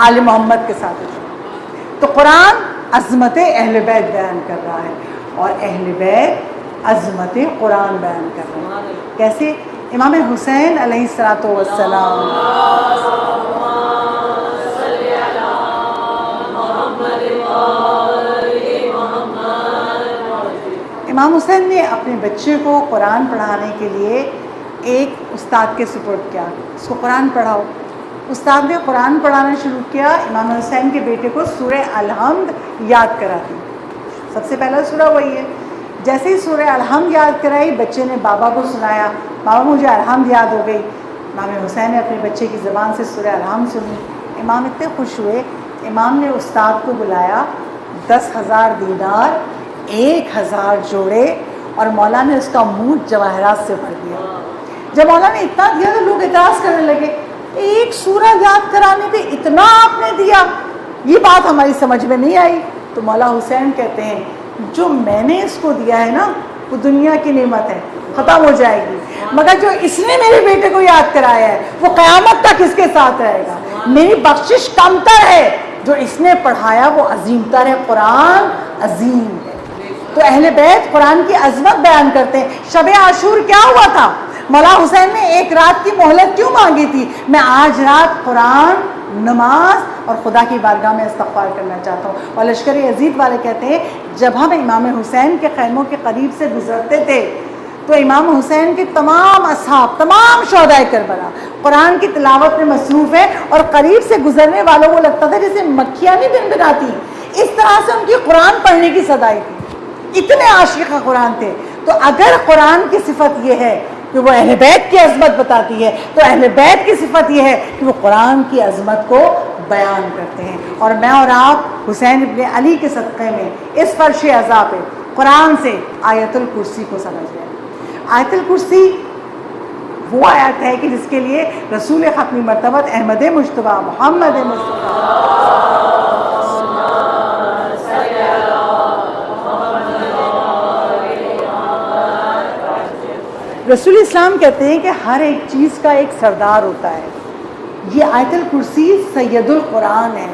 آل محمد کے ساتھ ہو جاؤ. تو قرآن عظمت اہل بیت بیان کر رہا ہے اور اہل بیت عظمت قرآن بیان کر رہا ہے. کیسے؟ امام حسین علیہ الصلوۃ والسلام امام حسین نے اپنے بچے کو قرآن پڑھانے کے لیے ایک استاد کے سپرد کیا، اس کو قرآن پڑھاؤ. استاد نے قرآن پڑھانا شروع کیا. امام حسین کے بیٹے کو سورہ الحمد یاد کراتی. سب سے پہلا سورہ وہی ہے. جیسے ہی سورہ الحمد یاد کرائی بچے نے بابا کو سنایا، بابا مجھے الحمد یاد ہو گئی. امام حسین نے اپنے بچے کی زبان سے سورہ الحمد سنی. امام اتنے خوش ہوئے، امام نے استاد کو بلایا. 10,000 دینار، 1,000 جوڑے اور مولا نے اس کا منہ جواہرات سے بھر دیا. جب مولا نے اتنا دیا تو لوگ اعتراض کرنے لگے ایک سورہ یاد کرانے پہ اتنا آپ نے دیا، یہ بات ہماری سمجھ میں نہیں آئی. تو مولا حسین کہتے ہیں جو میں نے اس کو دیا ہے نا وہ دنیا کی نعمت ہے، ختم ہو جائے گی، مگر جو اس نے میرے بیٹے کو یاد کرایا ہے وہ قیامت تک اس کے ساتھ رہے گا. میری بخشش کم تر ہے، جو اس نے پڑھایا وہ عظیم تر ہے. قرآن عظیم ہے. تو اہل بیت قرآن کی عظمت بیان کرتے ہیں. شب عاشور کیا ہوا تھا؟ مولا حسین نے ایک رات کی مہلت کیوں مانگی تھی؟ میں آج رات قرآن، نماز اور خدا کی بارگاہ میں استغفار کرنا چاہتا ہوں. اور لشکر یزید والے کہتے ہیں جب ہم امام حسین کے خیموں کے قریب سے گزرتے تھے تو امام حسین کے تمام اصحاب، تمام شہدائے کربلا قرآن کی تلاوت میں مصروف ہے اور قریب سے گزرنے والوں کو لگتا تھا جیسے مکھیاں نہیں دن بناتی. اس طرح سے ان کی قرآن پڑھنے کی صدائی تھی. اتنے عاشق قرآن تھے. تو اگر قرآن کی صفت یہ ہے کہ وہ اہل بیت کی عظمت بتاتی ہے تو اہل بیت کی صفت یہ ہے کہ وہ قرآن کی عظمت کو بیان کرتے ہیں. اور میں اور آپ حسین ابن علی کے صدقے میں اس فرش عزا پہ قرآن سے آیت الکرسی کو سمجھ گئے. آیت الکرسی وہ آیت ہے کہ جس کے لیے رسول ختمی مرتبت احمد مجتبیٰ محمد مصطفیٰ رسول اسلام کہتے ہیں کہ ہر ایک چیز کا ایک سردار ہوتا ہے. یہ آیت الکرسی سید القرآن ہے.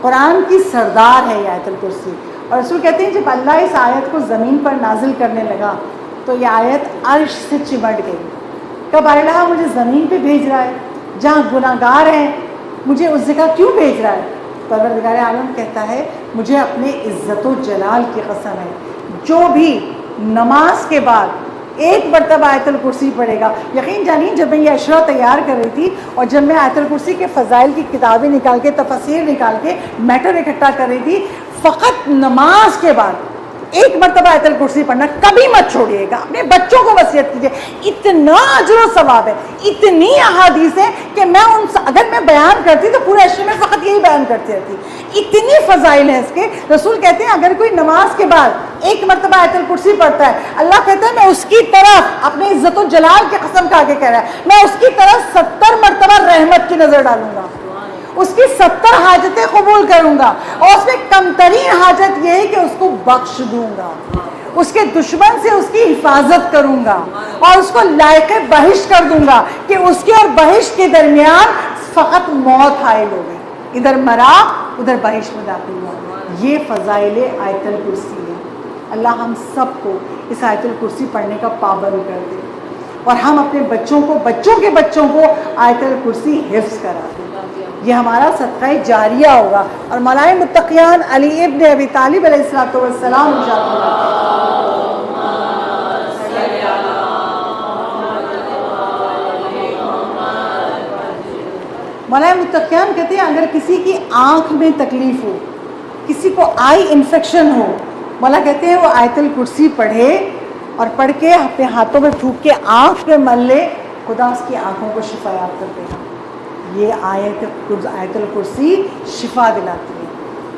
قرآن کی سردار ہے یہ آیت الکرسی. اور رسول کہتے ہیں جب اللہ اس آیت کو زمین پر نازل کرنے لگا تو یہ آیت عرش سے چمٹ گئی. کب اللہ مجھے زمین پہ بھیج رہا ہے جہاں گناہ گار ہیں, مجھے اس جگہ کیوں بھیج رہا ہے؟ پروردگار عالم کہتا ہے مجھے اپنے عزت و جلال کی قسم ہے, جو بھی نماز کے بعد ایک مرتبہ آیت الکرسی پڑھے گا. یقین جانیے جب میں یہ اشرا تیار کر رہی تھی اور جب میں آیت الکرسی کے فضائل کی کتابیں نکال کے, تفاسیر نکال کے, میٹر اکٹھا کر رہی تھی, فقط نماز کے بعد ایک مرتبہ آیت الکرسی پڑھنا کبھی مت چھوڑیے گا. اپنے بچوں کو وصیت کیجیے. اتنا اجر و ثواب ہے, اتنی احادیث ہیں کہ میں اگر میں بیان کرتی تو پورے عشرے میں فقط یہی بیان کرتی رہتی. اتنی فضائل ہیں اس کے. رسول کہتے ہیں اگر کوئی نماز کے بعد ایک مرتبہ آیت الکرسی پڑھتا ہے, اللہ کہتا ہے میں اس کی طرف اپنے عزت و جلال کی قسم کھا کے کہہ رہا ہے, میں اس کی طرف 70 مرتبہ رحمت کی نظر ڈالوں گا, اس کی 70 حاجتیں قبول کروں گا, اور اس میں کم ترین حاجت یہ ہے کہ اس کو بخش دوں گا, اس کے دشمن سے اس کی حفاظت کروں گا, اور اس کو لائق بہشت کر دوں گا کہ اس کے اور بہشت کے درمیان فقط موت حائل ہوگی, ادھر مرا ادھر بہشت میں داخل ہوا. یہ فضائل آیت الکرسی ہے. اللہ ہم سب کو اس آیت الکرسی پڑھنے کا پابند کر دے, اور ہم اپنے بچوں کو, بچوں کے بچوں کو آیت الکرسی حفظ کرا دیں. یہ ہمارا صدقہ جاریہ ہوگا. اور مولائے متقیان علی ابن ابی طالب علیہ الصلوۃ والسلام مولائے متقیان کہتے ہیں اگر کسی کی آنکھ میں تکلیف ہو, کسی کو آئی انفیکشن ہو, مولا کہتے ہیں وہ آیت الکرسی پڑھے اور پڑھ کے اپنے ہاتھوں میں تھوک کے آنکھ پہ مل لے, خدا اس کی آنکھوں کو شفا یاب کر دے گا. یہ آیت الکرسی شفا دلاتی ہے.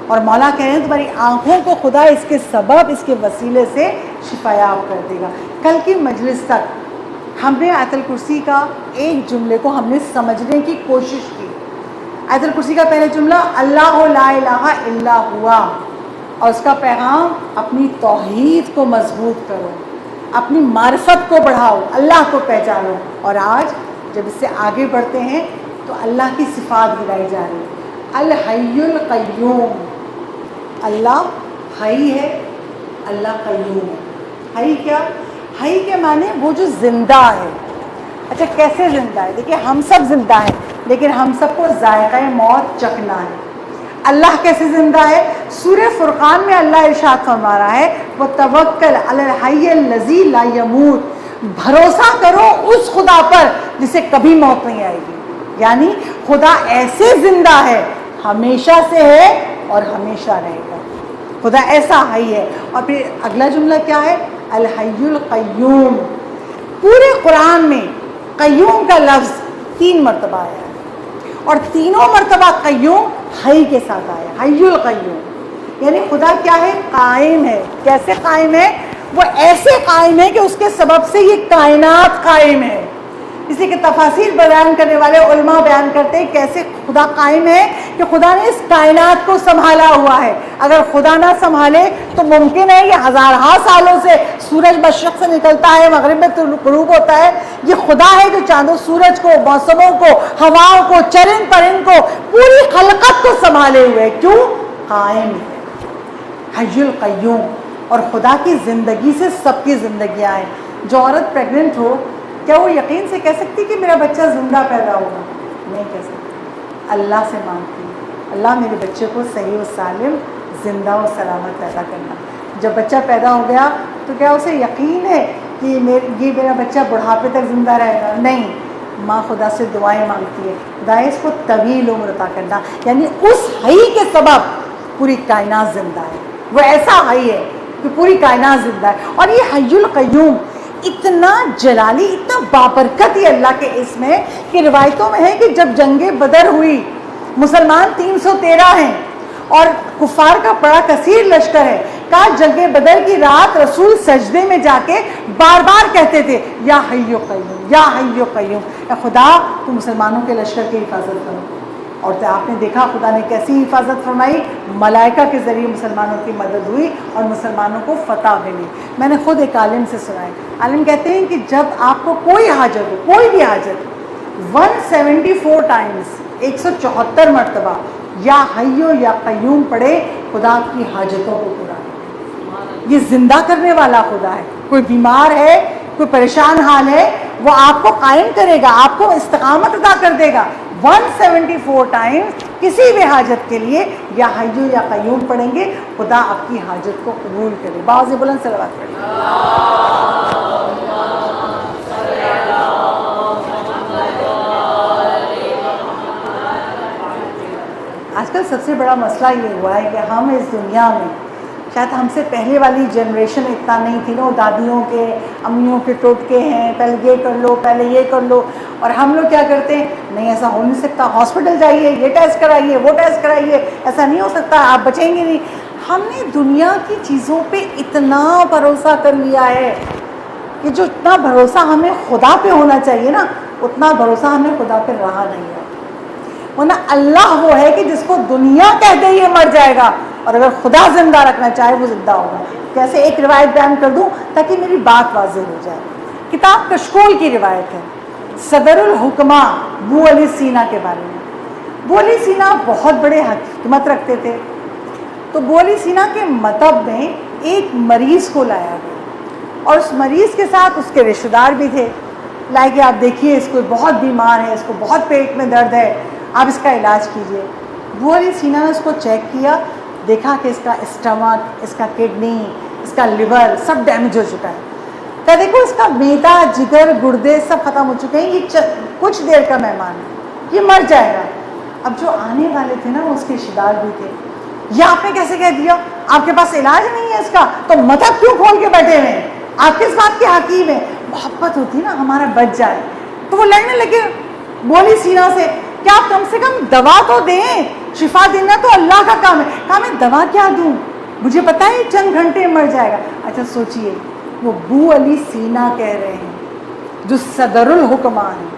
اور مولا کہہ رہے ہیں تمہاری آنکھوں کو خدا اس کے سبب, اس کے وسیلے سے شفا یاب کر دے گا. کل کی مجلس تک ہم نے آیت الکرسی کا ایک جملے کو ہم نے سمجھنے کی کوشش کی. آیت الکرسی کا پہلا جملہ اللہ لا الہ الا ہوا, اور اس کا پیغام اپنی توحید کو مضبوط کرو, اپنی معرفت کو بڑھاؤ, اللہ کو پہچانو. اور آج جب اس سے آگے بڑھتے ہیں تو اللہ کی صفات گرائی جا رہی ہے. الحی القیوم, اللہ حی ہے, اللہ قیوم ہے. حی کیا؟ حی کے معنی وہ جو زندہ ہے. اچھا کیسے زندہ ہے؟ دیکھیے ہم سب زندہ ہیں لیکن ہم سب کو ذائقہ موت چکھنا ہے. اللہ کیسے زندہ ہے؟ سورہ فرقان میں اللہ ارشاد فرما رہا ہے وَتَوَكَّلْ عَلَى الْحَيِّ الَّذِي لَا يَمُوتُ, بھروسہ کرو اس خدا پر جسے کبھی موت نہیں آئے گی. یعنی خدا ایسے زندہ ہے, ہمیشہ سے ہے اور ہمیشہ رہے گا. خدا ایسا حی ہے. اور پھر اگلا جملہ کیا ہے؟ الحی القیوم. پورے قرآن میں قیوم کا لفظ 3 مرتبہ آیا ہے, اور تینوں مرتبہ قیوم حی کے ساتھ آیا, حی القیوم. یعنی خدا کیا ہے؟ قائم ہے. کیسے قائم ہے؟ وہ ایسے قائم ہے کہ اس کے سبب سے یہ کائنات قائم ہے. اس لیے کہ تفاسیر بیان کرنے والے علماء بیان کرتے ہیں کیسے خدا قائم ہے, کہ خدا نے اس کائنات کو سنبھالا ہوا ہے. اگر خدا نہ سنبھالے تو ممکن ہے یہ ہزارہا سالوں سے سورج مشرق سے نکلتا ہے, مغرب میں غروب ہوتا ہے. یہ خدا ہے جو چاند و سورج کو, موسموں کو, ہواؤں کو, چرند پرند کو, پوری خلقت کو سنبھالے ہوئے. کیوں؟ قائم ہے, حی القیوم. اور خدا کی زندگی سے سب کی زندگیاں ہیں. جو عورت پریگننٹ ہو, کیا وہ یقین سے کہہ سکتی کہ میرا بچہ زندہ پیدا ہوگا؟ نہیں کہہ سکتی. اللہ سے مانگتی ہے اللہ میرے بچے کو صحیح و سالم, زندہ و سلامت پیدا کرنا. جب بچہ پیدا ہو گیا تو کیا اسے یقین ہے کہ یہ میرا بچہ بڑھاپے تک زندہ رہے گا؟ نہیں. ماں خدا سے دعائیں مانگتی ہے, خدا اس کو طویل عمر عطا کرنا. یعنی اس حی کے سبب پوری کائنات زندہ ہے. وہ ایسا حی ہے کہ پوری کائنات زندہ ہے. اور یہ حی القیوم اتنا جلالی, اتنا بابرکت یہ اللہ کے اسم ہے کہ روایتوں میں ہے کہ جب جنگ بدر ہوئی, مسلمان 313 ہیں اور کفار کا بڑا کثیر لشکر ہے. کہا جنگ بدر کی رات رسول سجدے میں جا کے بار بار کہتے تھے یا حی قیوم, یا حی قیوم, اے خدا تو مسلمانوں کے لشکر کی حفاظت کرو. اور آپ نے دیکھا خدا نے کیسی حفاظت فرمائی, ملائکہ کے ذریعے مسلمانوں کی مدد ہوئی اور مسلمانوں کو فتح ملی. میں نے خود ایک عالم سے سنا ہے, عالم کہتے ہیں کہ جب آپ کو کوئی حاجت ہو, کوئی بھی حاجت, 174 ٹائمز 174 مرتبہ یا حیو یا قیوم پڑھے خدا آپ کی حاجتوں کو پورا کرے. یہ زندہ کرنے والا خدا ہے. کوئی بیمار ہے, کوئی پریشان حال ہے, وہ آپ کو قائم کرے گا, آپ کو استقامت عطا کر دے گا. 174 ٹائمز کسی بھی حاجت کے لیے یا حیو یا قیوم پڑھیں گے, خدا آپ کی حاجت کو قبول کرے. باز بلند صلوات پڑھیں. آج کل سب سے بڑا مسئلہ یہ ہوا ہے کہ ہم اس دنیا میں, شاید ہم سے پہلے والی جنریشن اتنا نہیں تھی نا, دادیوں کے امیوں کے ٹوٹکے ہیں, پہلے یہ کر لو, پہلے یہ کر لو, اور ہم لوگ کیا کرتے ہیں, نہیں ایسا ہو نہیں سکتا, ہاسپٹل جائیے, یہ ٹیسٹ کرائیے, وہ ٹیسٹ کرائیے, ایسا نہیں ہو سکتا, آپ بچیں گے نہیں. ہم نے دنیا کی چیزوں پہ اتنا بھروسہ کر لیا ہے کہ جو اتنا بھروسہ ہمیں خدا پہ ہونا چاہیے نا, اتنا بھروسہ ہمیں خدا پہ رہا نہیں ہے. ورنہ اللہ وہ ہے کہ جس کو دنیا کہہ دے یہ مر جائے گا, اور اگر خدا زندہ رکھنا چاہے وہ زندہ ہوگا. جیسے ایک روایت بیان کر دوں تاکہ میری بات واضح ہو جائے. کتاب کشکول کی روایت ہے صدر الحکمہ ابو علی سینا کے بارے میں. ابو علی سینا بہت بڑے حکمت رکھتے تھے. تو ابو علی سینا کے مطب میں ایک مریض کو لایا گیا, اور اس مریض کے ساتھ اس کے رشتہ دار بھی تھے. لائے کہ آپ دیکھیے اس کو بہت بیمار ہے, اس کو بہت پیٹ میں درد ہے, آپ اس کا علاج کیجئے. ابو علی سینا نے اس کو چیک کیا, دیکھا کہ اس کا اسٹمک, اس کا کڈنی, اس کا لیور سب ڈیمیج ہو چکا ہے. تو دیکھو اس کا میدا, جگر, گردے سب ختم ہو چکے ہیں, یہ کچھ دیر کا مہمان ہے, یہ مر جائے گا. اب جو آنے والے تھے نا وہ اس کے رشتہ دار بھی تھے. یہ آپ نے کیسے کہہ دیا, آپ کے پاس علاج نہیں ہے اس کا, تو مطلب کیوں کھول کے بیٹھے ہوئے ہیں, آپ کس بات کے حکیم ہیں. محبت ہوتی نا ہمارا بچ جائے. تو وہ لڑنے لگے ابو علی سینا سے, کیا آپ کم سے کم دوا تو دیں, شفا دینا تو اللہ کا کام ہے. کہا میں دوا کیا دوں, مجھے پتا ہے چند گھنٹے مر جائے گا. اچھا سوچئے, وہ ابو علی سینا کہہ رہے ہیں جو صدر الحکمہ ہیں,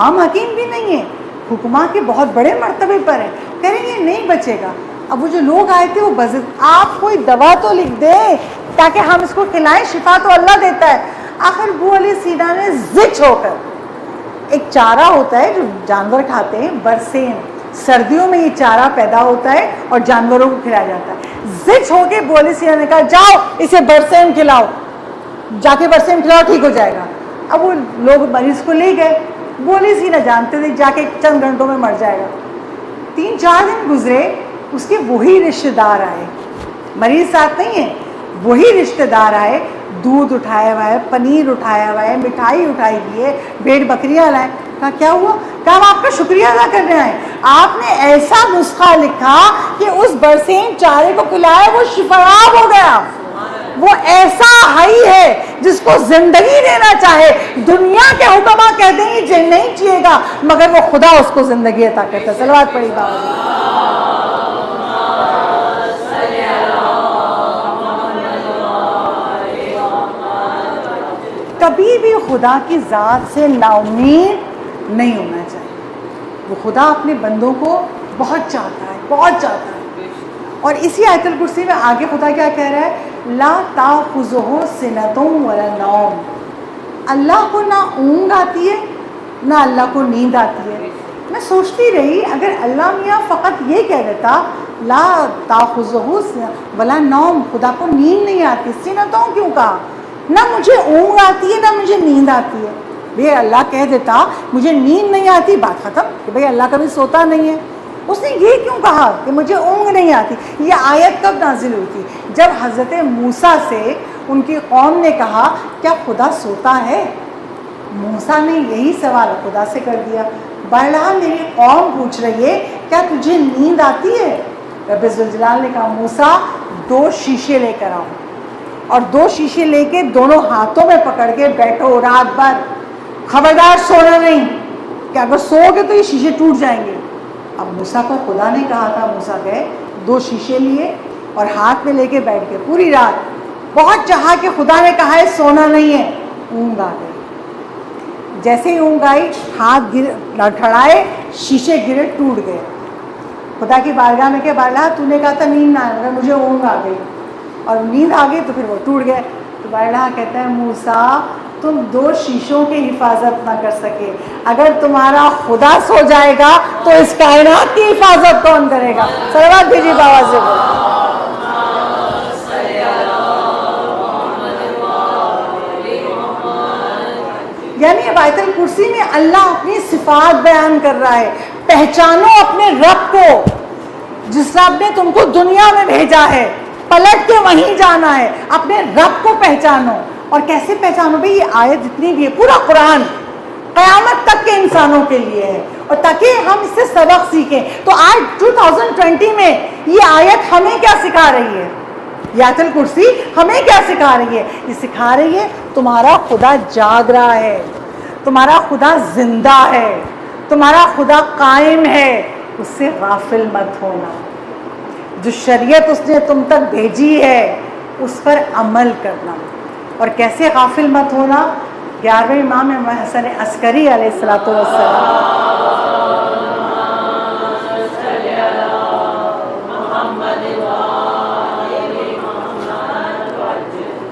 عام حکیم بھی نہیں ہے, حکمہ کے بہت بڑے مرتبے پر ہیں, کہہ رہے ہیں یہ نہیں بچے گا. اب وہ جو لوگ آئے تھے وہ بزد, آپ کوئی دوا تو لکھ دیں تاکہ ہم اس کو کھلائیں, شفا تو اللہ دیتا ہے. آخر ابو علی سینا نے ضد ہو کر, ایک چارہ ہوتا ہے جو جانور کھاتے ہیں, برسیم, سردیوں میں یہ چارہ پیدا ہوتا ہے اور جانوروں کو کھلایا جاتا ہے. ضد ہو کے ابو علی سینا نے کہا جاؤ اسے برسیم کھلاؤ, جا کے برسیم کھلاؤ ٹھیک ہو جائے گا. اب وہ لوگ مریض کو لے گئے, ابو علی سینا جانتے تھے جا کے چند گھنٹوں میں مر جائے گا. 3-4 دن گزرے, اس کے وہی رشتہ دار آئے, مریض ساتھ نہیں ہے, وہی رشتہ دار آئے, دودھ اٹھایا ہوا ہے, پنیر اٹھایا ہوا ہے, مٹھائی اٹھائی ہوئی ہے, بھیڑ بکریاں لائے. کہا کیا ہوا, کہا ہم آپ کا شکریہ ادا کرنے آئے, آپ نے ایسا نسخہ لکھا کہ اس برسیم چارے کو کھلایا وہ شفایاب ہو گیا. وہ ایسا حی ہے جس کو زندگی دینا چاہے. دنیا کے حکماء کہتے ہیں یہ جن نہیں چاہیے گا, مگر وہ خدا اس کو زندگی عطا کرتا ہے. صلوات پڑھی بابا. کبھی بھی خدا کی ذات سے نا امید نہیں ہونا چاہیے. وہ خدا اپنے بندوں کو بہت چاہتا ہے, بہت چاہتا ہے. اور اسی آیت الکرسی میں آگے خدا کیا کہہ رہا ہے, لا تاخذہ سنۃ ولا نوم. اللہ کو نہ اونگ آتی ہے نہ اللہ کو نیند آتی ہے. میں سوچتی رہی اگر اللہ میاں فقط یہ کہہ دیتا لا تاخذہ ولا نوم, خدا کو نیند نہیں آتی, سنتوں کیوں کہا, نہ مجھے اونگ آتی ہے نہ مجھے نیند آتی ہے. بھئی اللہ کہہ دیتا مجھے نیند نہیں آتی, بات ختم, کہ بھئی اللہ کبھی سوتا نہیں ہے. اس نے یہ کیوں کہا کہ مجھے اونگ نہیں آتی. یہ آیت کب نازل ہوئی تھی, جب حضرت موسیٰ سے ان کی قوم نے کہا کیا خدا سوتا ہے. موسیٰ نے یہی سوال خدا سے کر دیا. بہرحال میری قوم پوچھ رہی ہے کیا تجھے نیند آتی ہے. رب ذوالجلال نے کہا موسیٰ 2 شیشے لے کر آؤ, اور 2 شیشے لے کے دونوں ہاتھوں میں پکڑ کے بیٹھو رات بھر, خبردار سونا نہیں, کہ اگر سو گے تو یہ شیشے ٹوٹ جائیں گے. اب موسیٰ کو خدا نے کہا تھا, موسیٰ گئے 2 شیشے لیے اور ہاتھ میں لے کے بیٹھ گئے پوری رات. بہت چاہا کہ خدا نے کہا ہے سونا نہیں ہے, اونگ آ گئی. جیسے ہی اونگ آئی ہاتھ لڑکھڑائے, شیشے گرے, ٹوٹ گئے. خدا کی بارگاہ میں کہ بارگاہ تو نے کہا تھا نیند نہ آئے, مگر مجھے اونگ آ گئی, اور نیند آ گئی تو پھر وہ ٹوٹ گئے. تو بارہا کہتا ہے موسیٰ تم 2 شیشوں کی حفاظت نہ کر سکے، اگر تمہارا خدا سو جائے گا تو اس کائنات کی حفاظت کون کرے گا؟ صلوات بھیجیے آواز سے بولو۔ یعنی آیت الکرسی میں اللہ اپنی صفات بیان کر رہا ہے، پہچانو اپنے رب کو، جس رب نے تم کو دنیا میں بھیجا ہے، پلٹ کے وہیں جانا ہے، اپنے رب کو پہچانو۔ اور کیسے پہچانو بھئی؟ یہ آیت جتنی بھی ہے، پورا قرآن قیامت تک کے انسانوں کے لیے ہے، اور تاکہ ہم اس سے سبق سیکھیں۔ تو آج 2020 میں یہ آیت ہمیں کیا سکھا رہی ہے؟ آیت الکرسی ہمیں کیا سکھا رہی ہے؟ یہ سکھا رہی ہے تمہارا خدا جاگ رہا ہے، تمہارا خدا زندہ ہے، تمہارا خدا قائم ہے، اس سے غافل مت ہونا۔ جو شریعت اس نے تم تک بھیجی ہے اس پر عمل کرنا۔ اور کیسے غافل مت ہونا؟ 11ویں امام حسن عسکری علیہ السلام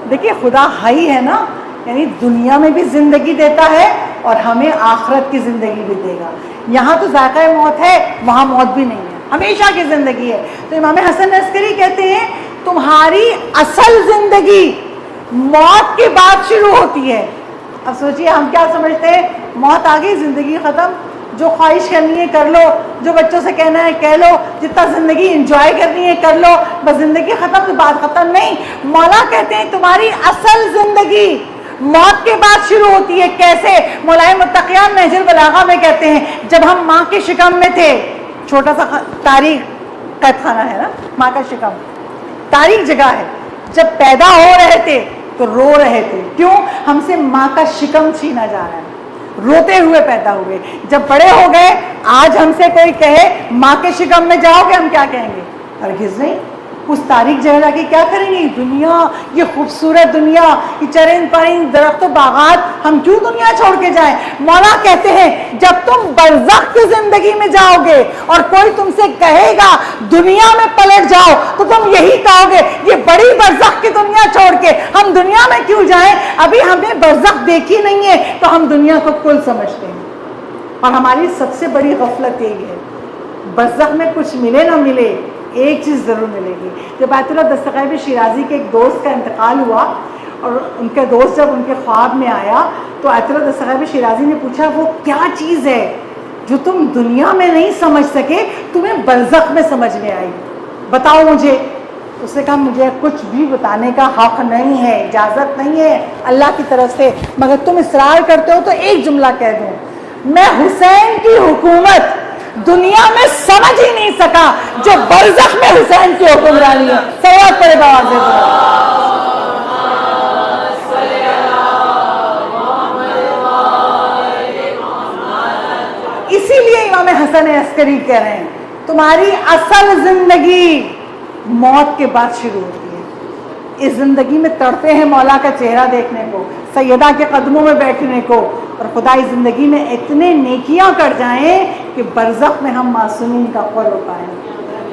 دیکھیے خدا ہائی ہے نا، یعنی دنیا میں بھی زندگی دیتا ہے اور ہمیں آخرت کی زندگی بھی دے گا۔ یہاں تو ذائقہ موت ہے، وہاں موت بھی نہیں ہے، ہمیشہ کی زندگی ہے۔ تو امام حسن عسکری کہتے ہیں تمہاری اصل زندگی موت کے بعد شروع ہوتی ہے۔ اب سوچئے ہم کیا سمجھتے ہیں؟ موت آ گئی زندگی ختم، جو خواہش کرنی ہے کر لو، جو بچوں سے کہنا ہے کہہ لو، جتنا زندگی انجوائے کرنی ہے کر لو، بس زندگی ختم تو بات ختم نہیں۔ مولا کہتے ہیں تمہاری اصل زندگی موت کے بعد شروع ہوتی ہے۔ کیسے؟ مولا متقیان نہج البلاغہ میں کہتے ہیں جب ہم ماں کے شکم میں تھے، چھوٹا سا تاریخ قید خانہ ہے نا ماں کا شکم، تاریخ جگہ ہے، جب پیدا ہو رہے تھے تو رو رہے تھے، کیوں؟ ہم سے ماں کا شکم چھینا جا رہا ہے، روتے ہوئے پیدا ہوئے۔ جب بڑے ہو گئے، آج ہم سے کوئی کہے ماں کے شکم میں جاؤ گے، ہم کیا کہیں گے؟ ہرگز نہیں۔ اس تاریخ جگہ جا کے کیا کریں گے؟ دنیا، یہ خوبصورت دنیا، یہ چرند پرند درخت و باغات، ہم کیوں دنیا چھوڑ کے جائیں؟ مولا کہتے ہیں جب تم برزخ کی زندگی میں جاؤ گے اور کوئی تم سے کہے گا دنیا میں پلٹ جاؤ، تو تم یہی کہو گے یہ بڑی برزخ کی دنیا چھوڑ کے ہم دنیا میں کیوں جائیں؟ ابھی ہمیں برزخ دیکھی نہیں ہے تو ہم دنیا کو کل سمجھتے ہیں۔ اور ہماری سب سے بڑی غفلت یہی ہے، برزخ میں کچھ ملے نہ ملے، ایک چیز ضرور ملے گی۔ جب آیت اللہ دستغیب شیرازی کے ایک دوست کا انتقال ہوا اور ان کے دوست جب ان کے خواب میں آیا تو آیت اللہ دستغیب شیرازی نے پوچھا وہ کیا چیز ہے جو تم دنیا میں نہیں سمجھ سکے تمہیں برزخ میں سمجھ میں آئی، بتاؤ مجھے۔ اس نے کہا مجھے کچھ بھی بتانے کا حق نہیں ہے، اجازت نہیں ہے اللہ کی طرف سے، مگر تم اصرار کرتے ہو تو ایک جملہ کہہ دوں، میں حسین کی حکومت دنیا میں سمجھ ہی نہیں سکا جو برزخ میں حسین کی حکمرانی ہے۔ صلوات پڑھے بآواز بلند۔ اسی لیے امام حسن عسکری کہہ رہے ہیں تمہاری اصل زندگی موت کے بعد شروع ہوتی ہے۔ اس زندگی میں تڑپے ہیں مولا کا چہرہ دیکھنے کو، سیدہ کے قدموں میں بیٹھنے کو، اور خدائی زندگی میں اتنے نیکیاں کر جائیں کہ برزخ میں ہم معصومین کا قرب پائیں۔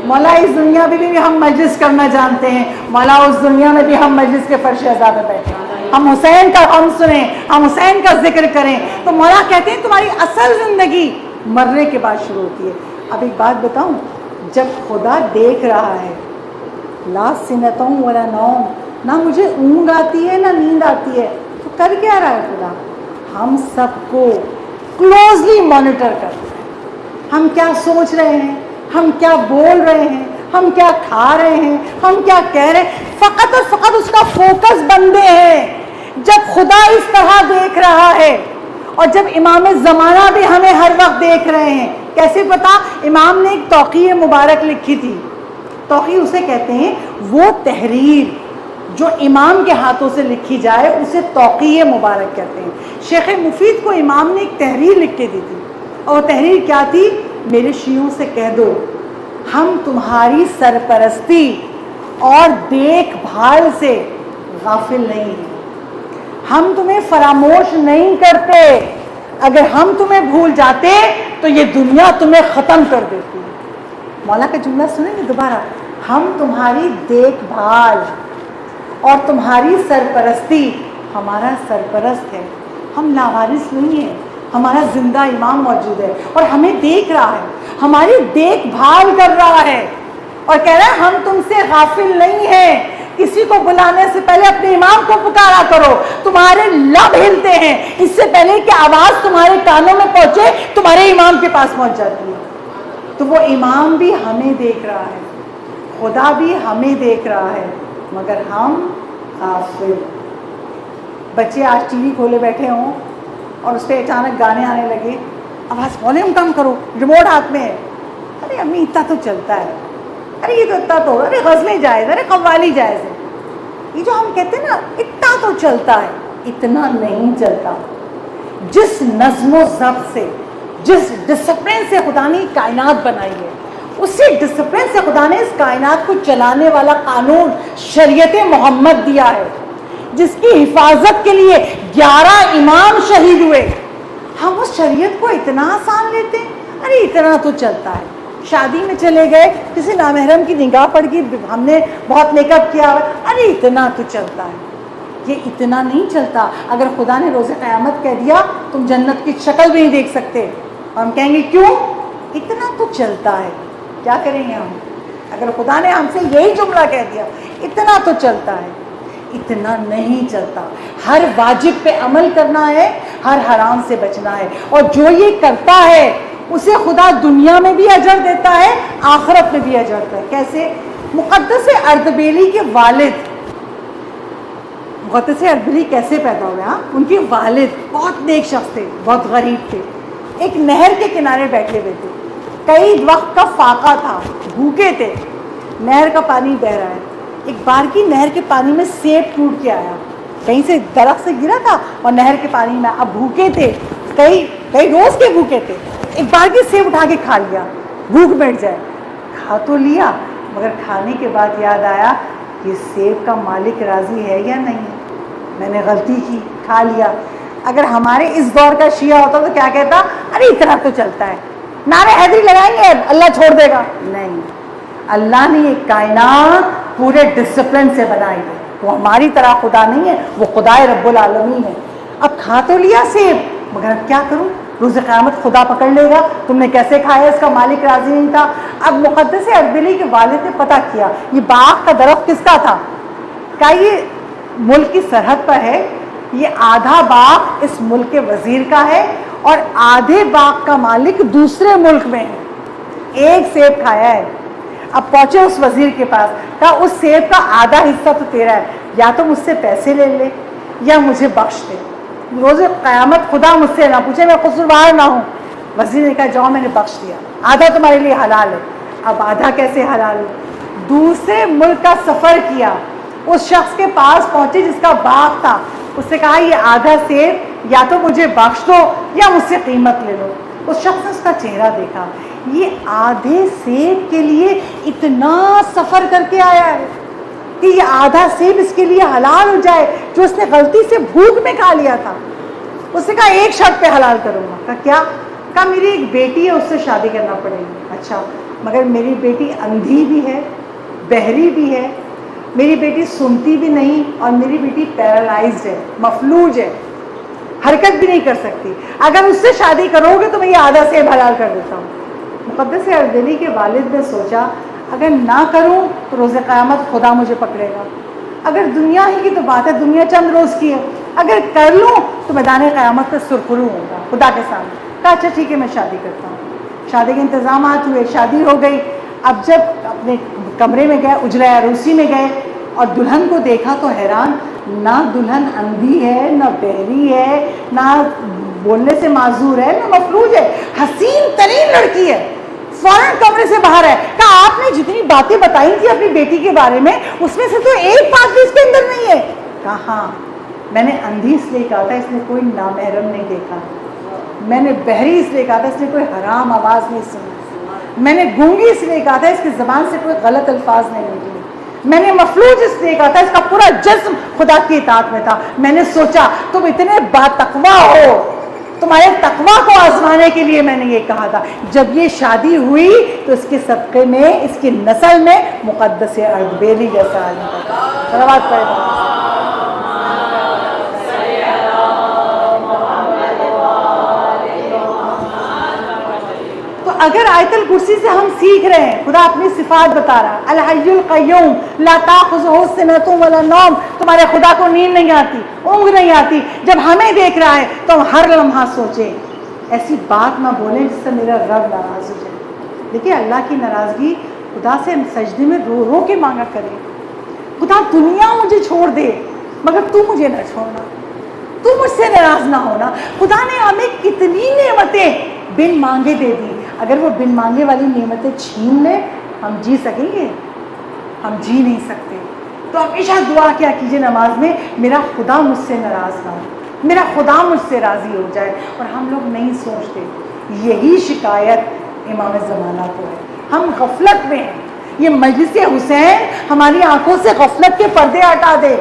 مولا اس دنیا میں بھی ہم مجلس کرنا جانتے ہیں، مولا اس دنیا میں بھی ہم مجلس کے فرش عزا پہ بیٹھیں، ہم حسین کا غم سنیں، ہم حسین کا ذکر کریں۔ تو مولا کہتے ہیں تمہاری اصل زندگی مرنے کے بعد شروع ہوتی ہے۔ اب ایک بات بتاؤں، جب خدا دیکھ رہا ہے لا سنتوں ولا نوم، نہ مجھے اونگ آتی ہے نہ نیند آتی ہے، تو کر کیا رہا ہے خدا؟ ہم سب کو کلوزلی مانیٹر کرتے ہیں، ہم کیا سوچ رہے ہیں، ہم کیا بول رہے ہیں، ہم کیا کھا رہے ہیں، ہم کیا کہہ رہے ہیں، فقط اور فقط اس کا فوکس بندے ہیں۔ جب خدا اس طرح دیکھ رہا ہے اور جب امام زمانہ بھی ہمیں ہر وقت دیکھ رہے ہیں، کیسے پتا؟ امام نے ایک توقیع مبارک لکھی تھی، توقیع اسے کہتے ہیں وہ تحریر جو امام کے ہاتھوں سے لکھی جائے اسے توقیع مبارک کہتے ہیں۔ شیخ مفید کو امام نے ایک تحریر لکھ کے دی تھی، اور تحریر کیا تھی؟ میرے شیعوں سے کہہ دو ہم تمہاری سرپرستی اور دیکھ بھال سے غافل نہیں ہیں، ہم تمہیں فراموش نہیں کرتے، اگر ہم تمہیں بھول جاتے تو یہ دنیا تمہیں ختم کر دیتی۔ مولا کا جملہ سنیں گے دوبارہ، ہم تمہاری دیکھ بھال اور تمہاری سرپرستی ہمارا سرپرست ہے. ہم لاوارث نہیں ہیں, ہمارا زندہ امام موجود ہے اور ہمیں دیکھ رہا ہے, ہماری دیکھ بھال کر رہا ہے اور کہہ رہا ہے ہم تم سے غافل نہیں ہیں. کسی کو بلانے سے پہلے اپنے امام کو پکارا کرو. تمہارے لب ہلتے ہیں اس سے پہلے کہ آواز تمہارے کانوں میں پہنچے تمہارے امام کے پاس پہنچ جاتی ہے. تو وہ امام بھی ہمیں دیکھ رہا ہے, خدا بھی ہمیں دیکھ رہا ہے, مگر ہم غافل. بچے آج ٹی وی کھولے بیٹھے ہوں اور اس پہ اچانک گانے آنے لگے, آواز والیوم کم کرو, ریموٹ ہاتھ میں ہے. ارے امی اتنا تو چلتا ہے, ارے یہ تو اتنا تو, ارے غزلیں جائز, ارے قوالی جائز ہے. یہ جو ہم کہتے ہیں نا اتنا تو چلتا ہے, اتنا نہیں چلتا. جس نظم و ضبط سے, جس ڈسپلن سے خدا نے کائنات بنائی ہے, اسی ڈسپلن سے خدا نے اس کائنات کو چلانے والا قانون شریعت محمد دیا ہے, جس کی حفاظت کے لیے 11 امام شہید ہوئے. ہم اس شریعت کو اتنا آسان لیتے ہیں, ارے اتنا تو چلتا ہے. شادی میں چلے گئے, کسی نامحرم کی نگاہ پڑ گئی, ہم نے بہت میک اپ کیا, ارے اتنا تو چلتا ہے. یہ اتنا نہیں چلتا. اگر خدا نے روز قیامت کہہ دیا تم جنت کی شکل بھی نہیں دیکھ سکتے, اور ہم کہیں گے کیوں؟ اتنا تو چلتا ہے. کیا کریں گے ہم اگر خدا نے ہم سے یہی جملہ کہہ دیا اتنا تو چلتا ہے؟ اتنا نہیں چلتا. ہر واجب پہ عمل کرنا ہے, ہر حرام سے بچنا ہے, اور جو یہ کرتا ہے اسے خدا دنیا میں بھی اجر دیتا ہے, آخرت میں بھی اجر دیتا ہے. کیسے؟ مقدس اردبیلی کے والد, مقدس اردبیلی کیسے پیدا ہوئے؟ ہاں, ان کے والد بہت نیک شخص تھے, بہت غریب تھے, ایک نہر کے کنارے بیٹھے ہوئے تھے. کئی وقت کا فاقہ تھا, بھوکے تھے, نہر کا پانی بہ رہا ہے. ایک بار کی نہر کے پانی میں سیب ٹوٹ کے آیا, کہیں سے درخت سے گرا تھا اور نہر کے پانی میں. اب بھوکے تھے, کئی روز کے بھوکے تھے. ایک بار کی سیب اٹھا کے کھا لیا, بھوک بیٹھ جائے. کھا تو لیا, مگر کھانے کے بعد یاد آیا یہ سیب کا مالک راضی ہے یا نہیں, میں نے غلطی کی, کھا لیا. اگر ہمارے اس دور کا شیعہ ہوتا تو کیا کہتا؟ ارے اتنا تو چلتا ہے, نعرہ حیدری لگائیں گے اللہ چھوڑ دے گا. نہیں, اللہ نے یہ کائنات پورے ڈسپلن سے بنائی ہے. وہ ہماری طرح خدا نہیں ہے, وہ خدا رب العالمین ہے. اب کھا تو لیا سیب, مگر اب کیا کروں؟ روز قیامت خدا پکڑ لے گا, تم نے کیسے کھایا, اس کا مالک راضی نہیں تھا. اب مقدس اردبیلی کے والد نے پتہ کیا یہ باغ کا درخت کس کا تھا. کہا یہ ملک کی سرحد پر ہے, یہ آدھا باغ اس ملک کے وزیر کا ہے اور آدھے باغ کا مالک دوسرے ملک میں ہے. ایک سیب کھایا ہے. اب پہنچے اس وزیر کے پاس, کہا اس سیب کا آدھا حصہ تو تیرا ہے, یا تو مجھ سے پیسے لے لے یا مجھے بخش دے. روز قیامت خدا مجھ سے نہ پوچھے, میں قصوروار نہ ہوں. وزیر نے کہا جاؤ, میں نے بخش دیا, آدھا تمہارے لیے حلال ہے. اب آدھا کیسے حلال ہے؟ دوسرے ملک کا سفر کیا, اس شخص کے پاس پہنچے جس کا باغ تھا. اس سے کہا یہ آدھا سیب یا تو مجھے بخش دو یا مجھ سے قیمت لے لو. اس شخص نے اس کا چہرہ دیکھا, یہ آدھے سیب کے لیے اتنا سفر کر کے آیا ہے کہ یہ آدھا سیب اس کے لیے حلال ہو جائے جو اس نے غلطی سے بھوک میں کھا لیا تھا. اس نے کہا ایک شرط پہ حلال کروں گا. کہا کیا؟ کہا میری ایک بیٹی ہے, اس سے شادی کرنا پڑے گی. اچھا, مگر میری بیٹی اندھی بھی ہے, بہری بھی ہے, میری بیٹی سنتی بھی نہیں, اور میری بیٹی پیرالائزڈ ہے, مفلوج ہے, حرکت بھی نہیں کر سکتی. اگر اس سے شادی کرو گے تو میں یہ آدھا سیب حلال کر دیتا ہوں. مقدس اردبیلی کے والد نے سوچا اگر نہ کروں تو روز قیامت خدا مجھے پکڑے گا. اگر دنیا ہی کی تو بات ہے, دنیا چند روز کی ہے, اگر کر لوں تو میدان قیامت پہ سرخرو ہوگا خدا کے سامنے. کہا اچھا ٹھیک ہے, میں شادی کرتا ہوں. شادی کے انتظامات ہوئے, شادی ہو گئی. اب جب اپنے کمرے میں گئے, اجرا عروسی میں گئے اور دلہن کو دیکھا تو حیران, نہ دلہن اندھی ہے, نہ بہری ہے, نہ بولنے سے معذور ہے, نہ مفلوج ہے, حسین ترین لڑکی ہے. فوراً کمرے سے باہر ہے. کہا آپ نے جتنی باتیں بتائی تھی اپنی بیٹی کے بارے میں اس میں سے تو ایک بات بھی اس کے اندر نہیں ہے. کہا ہاں, میں نے اندھی اس لیے کہا تھا اس نے کوئی نامحرم نہیں دیکھا, میں نے بہری اس لیے کہا تھا اس نے کوئی حرام آواز نہیں سنی, میں نے گونگی اس لیے کہا تھا اس کی زبان سے کوئی غلط الفاظ نہیں نکلی, میں نے مفلوج اس لیے کہا تھا اس کا پورا جسم خدا کی اطاعت میں تھا. میں نے سوچا تم اتنے باتقوا ہو, تمہارے تقویٰ کو آزمانے کے لیے میں نے یہ کہا تھا. جب یہ شادی ہوئی تو اس کے صدقے میں اس کی نسل میں مقدس اردبیلی جیسا عالم پیدا. صلوات پڑھیں. اگر آیت الکرسی سے ہم سیکھ رہے ہیں, خدا اپنی صفات بتا رہا ہے, الحی القیوم لا تاخذہ سنۃ ولا نوم, تمہارے خدا کو نیند نہیں آتی, اونگ نہیں آتی. جب ہمیں دیکھ رہا ہے تو ہم ہر لمحہ سوچیں ایسی بات نہ بولیں جس سے میرا رب ناراض ہو جائے. دیکھیے اللہ کی ناراضگی خدا سے سجدے میں رو رو کے مانگا کرے, خدا دنیا مجھے چھوڑ دے مگر تو مجھے نہ چھوڑنا, تو مجھ سے ناراض نہ ہونا. خدا نے ہمیں کتنی نعمتیں بن مانگے دے دی, اگر وہ بن مانگے والی نعمتیں چھین لے ہم جی سکیں گے؟ ہم جی نہیں سکتے. تو ہمیشہ دعا کیا کیجیے نماز میں, میرا خدا مجھ سے ناراض نہ ہو, میرا خدا مجھ سے راضی ہو جائے. اور ہم لوگ نہیں سوچتے, یہی شکایت امام زمانہ کو ہے. ہم غفلت میں ہیں. یہ مجلس حسین ہماری آنکھوں سے غفلت کے پردے ہٹا دے,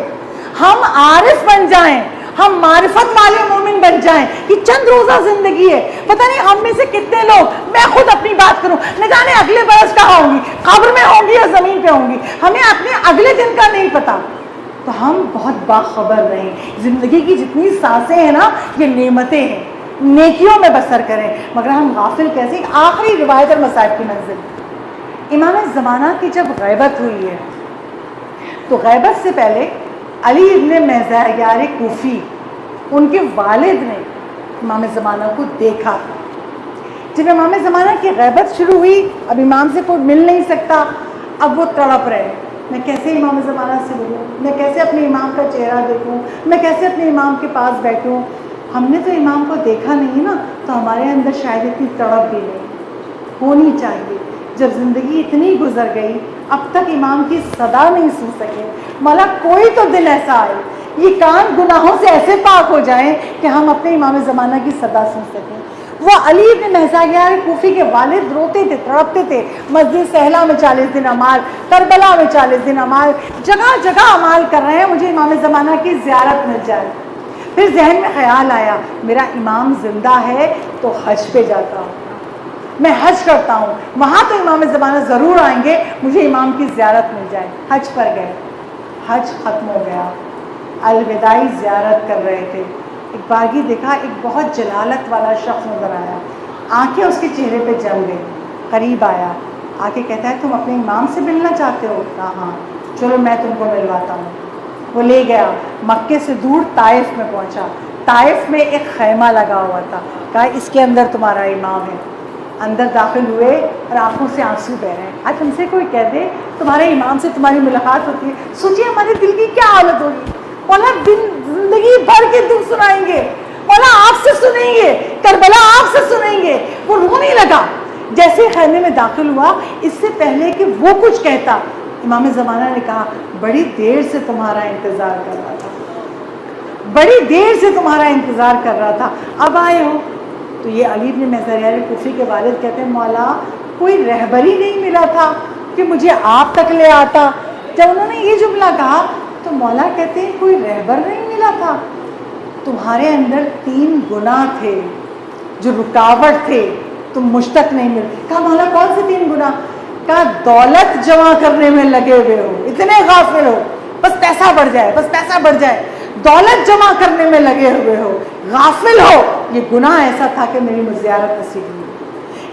ہم عارف بن جائیں, ہم معرفت والے مومن بن جائیں. کہ چند روزہ زندگی ہے, پتہ نہیں ہم میں سے کتنے لوگ, میں خود اپنی بات کروں, نہ جانے اگلے برس کہاں ہوں گی, قبر میں ہوں گی یا زمین پہ ہوں گی, ہمیں اپنے اگلے دن کا نہیں پتا. تو ہم بہت باخبر رہیں. زندگی کی جتنی سانسیں ہیں نا یہ نعمتیں ہیں, نیکیوں میں بسر کریں, مگر ہم غافل کیسے. آخری روایت اور مصائب کی منزل, امام زمانہ کی جب غیبت ہوئی ہے تو غیبت سے پہلے علی ابن مہزیار کوفی, ان کے والد نے امام زمانہ کو دیکھا. جب امام زمانہ کی غیبت شروع ہوئی, اب امام سے کوئی مل نہیں سکتا, اب وہ تڑپ رہے, میں کیسے امام زمانہ سے ملوں, میں کیسے اپنے امام کا چہرہ دیکھوں, میں کیسے اپنے امام کے پاس بیٹھوں. ہم نے تو امام کو دیکھا نہیں نا, تو ہمارے اندر شاید اتنی تڑپ بھی نہیں ہونی چاہیے. جب زندگی اتنی گزر گئی اب تک امام کی صدا نہیں سن سکے, مولا کوئی تو دن ایسا آئے, یہ کان گناہوں سے ایسے پاک ہو جائیں کہ ہم اپنے امام زمانہ کی صدا سن سکیں. وہ علی بن مہزیار کوفی کے والد روتے تھے, تڑپتے تھے. مسجد سہلا میں 40 دن اعمال, کربلا میں 40 دن اعمال, جگہ جگہ اعمال کر رہے ہیں, مجھے امام زمانہ کی زیارت مل جائے. پھر ذہن میں خیال آیا میرا امام زندہ ہے تو حج پہ جاتا ہوں, میں حج کرتا ہوں, وہاں تو امام زمانہ ضرور آئیں گے, مجھے امام کی زیارت مل جائے. حج پر گئے, حج ختم ہو گیا, الوداعی زیارت کر رہے تھے. ایک باغی دیکھا, ایک بہت جلالت والا شخص نظر آیا, آنکھیں اس کے چہرے پہ جم گئی. قریب آیا, آ کے کہتا ہے تم اپنے امام سے ملنا چاہتے ہو؟ کہا ہاں, چلو میں تم کو ملواتا ہوں. وہ لے گیا, مکے سے دور طائف میں پہنچا. طائف میں ایک خیمہ لگا ہوا تھا, کہا اس کے اندر تمہارا امام ہے. اندر داخل ہوئے اور آنکھوں سے آنسو بہ رہے ہیں. آج ہم سے کوئی کہہ دے تمہارے امام سے تمہاری ملاقات ہوتی ہے, سوچیے ہمارے دل کی کیا حالت ہوگی. مولا زندگی بھر کے دکھ سنائیں گے, مولا آپ سے سنیں گے, کربلا آپ سے سنیں گے. وہ رونے لگا جیسے خیمے میں داخل ہوا. اس سے پہلے کہ وہ کچھ کہتا, امام زمانہ نے کہا بڑی دیر سے تمہارا انتظار کر رہا تھا, بڑی دیر سے تمہارا انتظار کر رہا تھا, اب آئے ہو. تو یہ علی بن مہزیار کوفی کے والد کہتے ہیں مولا کوئی رہبری نہیں ملا تھا کہ مجھے آپ تک لے آتا. جب انہوں نے یہ جملہ کہا تو مولا کہتے ہیں کوئی رہبر نہیں ملا تھا, تمہارے اندر 3 گناہ تھے جو رکاوٹ تھے, تم مجھ تک نہیں مل. کہا مولا کون سے 3 گناہ؟ کہا دولت جمع کرنے میں لگے ہوئے ہو, اتنے غافل ہو, بس پیسہ بڑھ جائے, بس پیسہ بڑھ جائے, دولت جمع کرنے میں لگے ہوئے ہو, غافل ہو. یہ گناہ ایسا تھا کہ میری زیارت نصیب ہوئی.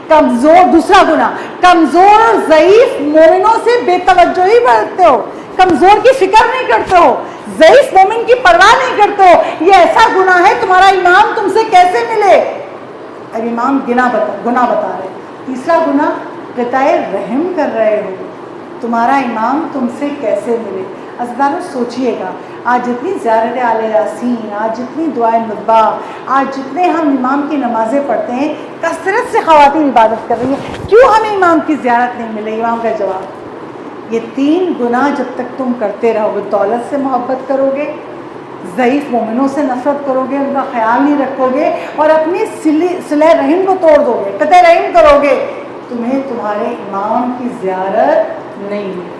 کمزور, دوسرا گناہ, کمزور اور ضعیف مومنوں سے بے توجہی برتتے ہو, کمزور کی فکر نہیں کرتے ہو, ضعیف مومن کی پرواہ نہیں کرتے ہو. یہ ایسا گناہ ہے, تمہارا امام تم سے کیسے ملے. اب امام گناہ بتا رہے. تیسرا گناہ, قطع رحم کر رہے ہو, تمہارا امام تم سے کیسے ملے. عزیزانو سوچئے گا, آج جتنی زیارت آل یاسین, آج جتنی دعائیں ندبہ, آج جتنے ہم امام کی نمازیں پڑھتے ہیں, کثرت سے خواتین عبادت کر رہی ہیں, کیوں ہمیں امام کی زیارت نہیں ملے؟ امام کا جواب, یہ 3 گناہ جب تک تم کرتے رہو گے, دولت سے محبت کرو گے, ضعیف مومنوں سے نفرت کرو گے, ان کا خیال نہیں رکھو گے, اور اپنی صلہ رحم کو توڑ دو گے, قطع رحم کرو گے, تمہیں تمہارے امام کی زیارت نہیں ملے.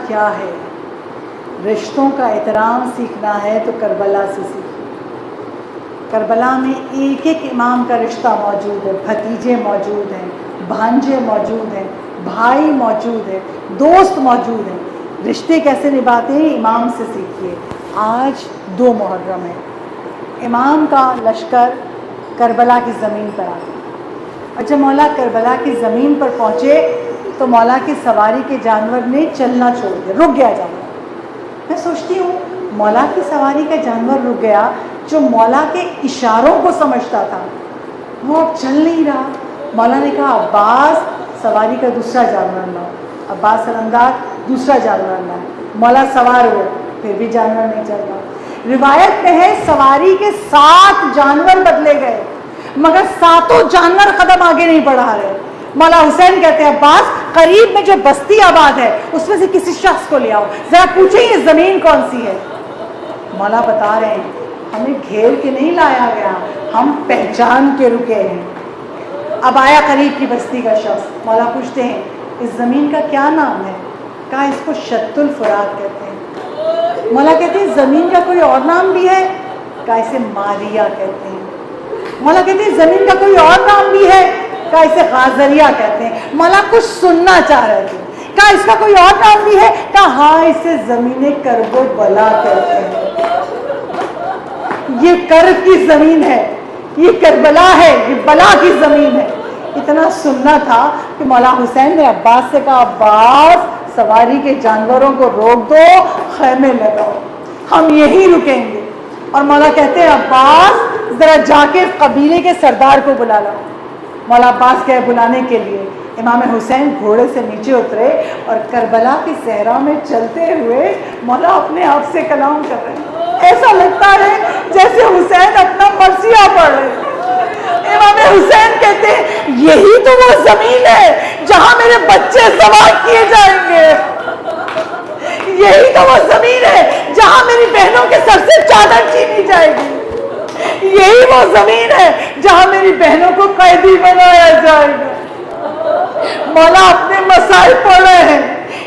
کیا ہے؟ رشتوں کا احترام سیکھنا ہے تو کربلا سے سیکھیں۔ کربلا میں ایک ایک امام کا رشتہ موجود ہے، بھتیجے موجود ہیں، بھانجے موجود ہیں، بھائی موجود ہیں، دوست موجود ہیں۔ رشتے کیسے نبھاتے ہیں امام سے سیکھیے۔ آج 2 محرم ہے، امام کا لشکر کربلا کی زمین پر آ گیا، اور جب مولا کربلا کی زمین پر پہنچے تو مولا کی سواری کے جانور نے چلنا چھوڑ دیا، رک گیا جانور۔ میں سوچتی ہوں مولا کی سواری کا جانور رک گیا، جو مولا کے اشاروں کو سمجھتا تھا وہ اب چل نہیں رہا۔ مولا نے کہا عباس سواری کا دوسرا جانور لاؤ، عباس سلندار دوسرا جانور لائے، مولا سوار ہوئے، پھر بھی جانور نہیں چل رہا۔ روایت میں ہے سواری کے 7 جانور بدلے گئے مگر 7 جانور قدم آگے نہیں بڑھا رہے۔ مولا حسین کہتے ہیں عباس قریب میں جو بستی آباد ہے اس میں سے کسی شخص کو لے آؤ، ذرا پوچھیں یہ زمین کون سی ہے۔ مولا بتا رہے ہیں ہمیں گھیر کے نہیں لایا گیا، ہم پہچان کے رکے ہیں۔ اب آیا قریب کی بستی کا شخص، مولا پوچھتے ہیں اس زمین کا کیا نام ہے؟ کہا اس کو شط الفرات کہتے ہیں۔ مولا کہتے ہیں زمین کا کوئی اور نام بھی ہے؟ کہا اسے ماریا کہتے ہیں۔ مولا کہتے ہیں زمین کا کوئی اور نام بھی ہے؟ کہا اسے غازریہ کہتے ہیں۔ مولا کچھ سننا چاہ رہے تھے، کہا اس کا کوئی اور نام بھی ہے؟ کہا ہاں اسے زمین کرب و بلا کہتے ہیں۔ یہ کرب کی زمین ہے، یہ کربلا ہے، یہ بلا کی زمین ہے۔ اتنا سننا تھا کہ مولا حسین نے عباس سے کہا عباس سواری کے جانوروں کو روک دو، خیمے لگاؤ، ہم یہیں رکیں گے۔ اور مولا کہتے ہیں عباس ذرا جا کے قبیلے کے سردار کو بلا لاؤ۔ مولا عباس گئے بلانے کے لیے۔ امام حسین گھوڑے سے نیچے اترے اور کربلا کی صحرا میں چلتے ہوئے مولا اپنے آپ سے کلام کر رہے ہیں۔ ایسا لگتا ہے جیسے حسین اپنا مرثیہ پڑھ رہے ہیں۔ امام حسین کہتے ہیں یہی تو وہ زمین ہے جہاں میرے بچے سوار کیے جائیں گے، یہی تو وہ زمین ہے جہاں میری بہنوں کے سر سے چادر چھینی جائے گی، یہی وہ زمین ہے جہاں میری بہنوں کو قیدی بنایا جائے گا۔ مولا اپنے مسائل پڑھ رہے ہیں۔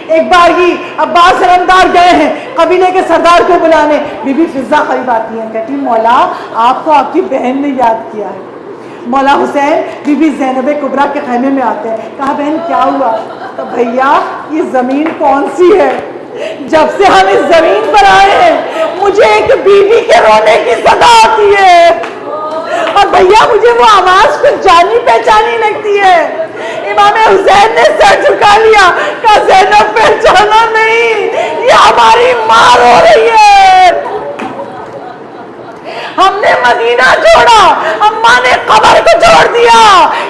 ایک بار ہی عباس سلندار گئے ہیں قبیلے کے سردار کو بلانے، بی بی فضہ قریب آتی ہیں، کہتی مولا آپ کو آپ کی بہن نے یاد کیا ہے۔ مولا حسین بی بی زینب کبریٰ کے خیمے میں آتے ہیں، کہا بہن کیا ہوا؟ تو بھیا یہ زمین کون سی ہے؟ جب سے ہم اس زمین پر آئے ہیں مجھے ایک بیوی کے رونے کی صدا آتی ہے، اور بھیا مجھے وہ آواز کچھ جانی پہچانی لگتی ہے۔ امام حسین نے سر جھکا لیا، کہا زینب پہچانا نہیں، یہ ہماری ماں رو رہی ہے۔ ہم نے مدینہ چھوڑا، اماں نے قبر کو چھوڑ دیا،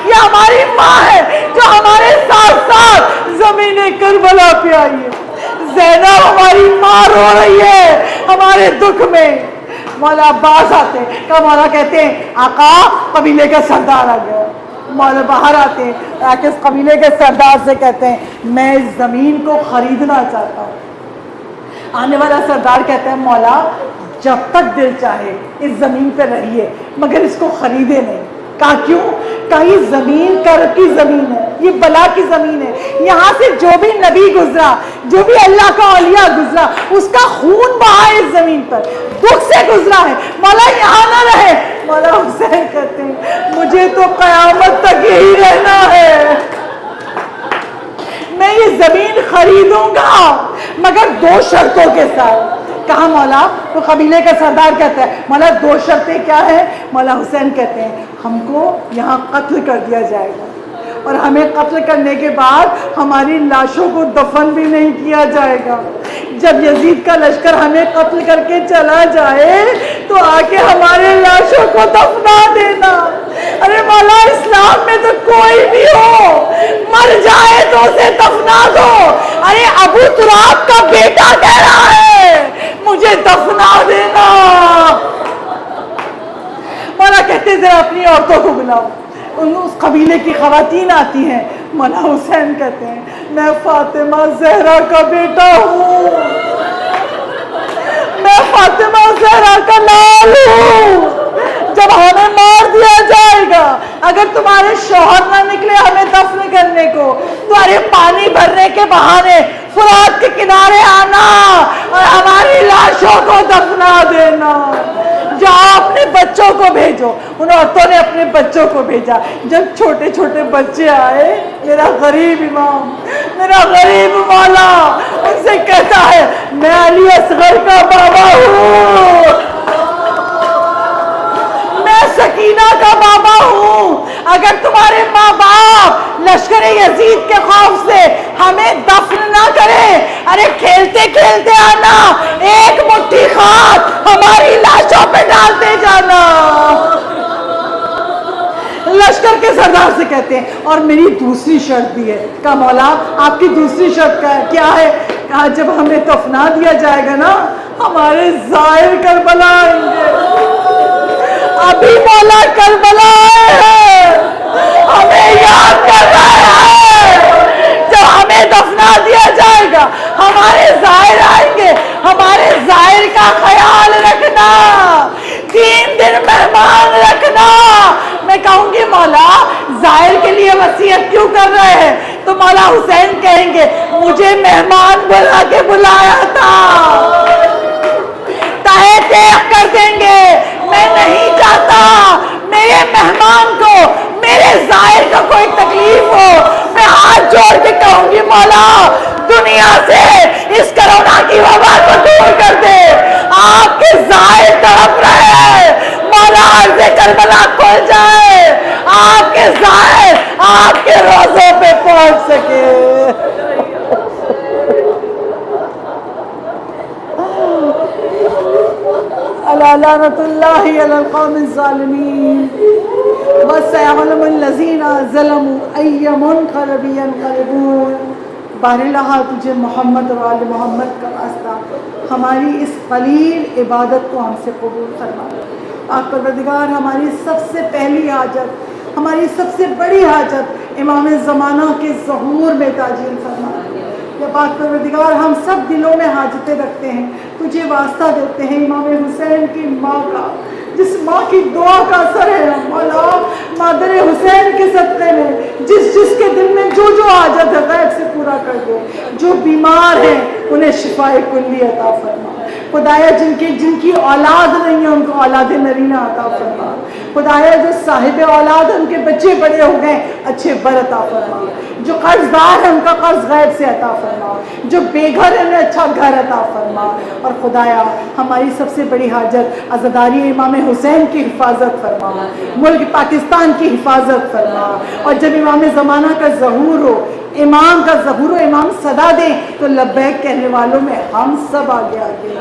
یہ ہماری ماں ہے جو ہمارے ساتھ ساتھ زمین کربلا پہ آئی ہے۔ زینب ہماری ماں رو رہی ہے ہمارے دکھ میں۔ مولا عباس آتے ہیں، کہا مولا کہتے ہیں آقا قبیلے کا سردار آ گیا۔ مولا باہر آتے ہیں، آ کے اس قبیلے کے سردار سے کہتے ہیں میں اس زمین کو خریدنا چاہتا ہوں۔ آنے والا سردار کہتا ہے مولا جب تک دل چاہے اس زمین پہ رہیے مگر اس کو خریدے نہیں۔ کہا کیوں؟ کہا یہ زمین کرب کی زمین ہے، یہ بلا کی زمین ہے، یہاں سے جو بھی نبی گزرا، جو بھی اللہ کا اولیاء گزرا اس کا خون بہا ہے اس زمین پر، دکھ سے گزرا ہے، مولا یہاں نہ رہے۔ مولا حسین کہتے ہیں مجھے تو قیامت تک یہی رہنا ہے، میں یہ زمین خریدوں گا مگر 2 شرطوں کے ساتھ۔ کہا مولا؟ تو قبیلے کا سردار کہتا ہے مولا 2 شرطیں کیا ہیں؟ مولا حسین کہتے ہیں ہم کو یہاں قتل کر دیا جائے گا اور ہمیں قتل کرنے کے بعد ہماری لاشوں کو دفن بھی نہیں کیا جائے گا۔ جب یزید کا لشکر ہمیں قتل کر کے چلا جائے تو آ کے ہمارے لاشوں کو دفنا دینا۔ ارے مولا اسلام میں تو کوئی بھی ہو مر جائے تو اسے دفنا دو۔ ارے ابو تراب کا بیٹا کہہ رہا ہے مجھے دفنا دینا۔ مولا کہتے ذرا اپنی عورتوں کو بلاؤ۔ اس قبیلے کی خواتین آتی ہیں۔ مولا حسین کہتے ہیں میں فاطمہ زہرا کا بیٹا ہوں، میں فاطمہ زہرا کا لال ہوں، جب ہمیں مار دیا جائے گا اگر تمہارے شوہر نہ نکلے ہمیں دفن کرنے کو تو ارے پانی بھرنے کے بہانے فرات کے کنارے آنا اور ہماری لاشوں کو دفنا دینا. جہاں اپنے بچوں کو بھیجو. ان عورتوں نے اپنے بچوں کو بھیجا. جب چھوٹے چھوٹے بچے آئے, میرا غریب امام, میرا غریب مولا ان سے کہتا ہے میں علی اصغر کا بابا ہوں, میں سکینہ کا بابا ہوں. اگر تمہارے ماں باپ لشکر یزید کے خوف سے ہمیں دفن نہ کرے, ارے کھیلتے کھیلتے آنا, ایک مٹھی خاک ہماری لاشوں پہ ڈالتے جانا. لشکر کے سردار سے کہتے ہیں اور میری دوسری شرط بھی ہے. کہا مولا آپ کی دوسری شرط کیا ہے؟ کہا جب ہمیں دفنا دیا جائے گا نا, ہمارے ظاہر کربلا آئیں گے. ابھی مولا کربلا آئے ہیں, ہمیں یاد کر رہا ہے. جب ہمیں دفنا دیا جائے گا ہمارے ظاہر آئیں گے, ہمارے ظاہر کا خیال رکھنا, 3 دن مہمان رکھنا. میں کہوں گی مولا ظاہر کے لیے وصیت کیوں کر رہے ہیں؟ تو مولا حسین کہیں گے مجھے مہمان بلا کے بلایا تھا. تہے دیکھ کر دیں گے. میں نہیں چاہتا میرے مہمان کو, میرے ظاہر کا کوئی تکلیف ہو. میں ہاتھ جوڑ کے کہوں گی مولا دنیا سے اس کرونا کی وبا کو دور کر دے. آپ کے ظاہر تڑپ رہے ہیں, مولا عرض کربلا کھل جائے, آپ کے ظاہر آپ کے روزوں پہ پہنچ سکے. لعنت اللہ علی القوم الظالمین وسيعلم الذین ظلموا ای منقلب ینقلبون. بار اللہ تجھے محمد اور آل محمد کا واسطہ ہماری اس قلیل عبادت کو ہم سے قبول فرما. آپ پروردگار ہماری سب سے پہلی حاجت, ہماری سب سے بڑی حاجت امام زمانہ کے ظہور میں تعجیل فرما. یا پاک پروردگار ہم سب دلوں میں حاجتیں رکھتے ہیں, تجھے واسطہ دیتے ہیں امام حسین کی ماں کا, جس ماں کی دعا کا اثر ہے مولا مادر حسین کے صدقے میں جس کے دل میں جو حاجت ہے غیب سے پورا کر دے. جو بیمار ہیں انہیں شفاء کلی عطا فرما. خدایا جن کی اولاد نہیں ہے ان کو اولاد نرینہ عطا فرما. خدایا جو صاحب اولاد ان کے بچے بڑے ہو گئے اچھے بر عطا فرما. جو قرض دار ہے ان کا قرض غیب سے عطا فرما. جو بے گھر ہے انہیں اچھا گھر عطا فرما. اور خدایا ہماری سب سے بڑی حاجت عزاداری امام حسین کی حفاظت فرما, ملک پاکستان کی حفاظت فرما. اور جب امام زمانہ کا ظہور ہو, امام کا ظہور و امام صدا دیں تو لبیک کہنے والوں میں ہم سب آگے آگے.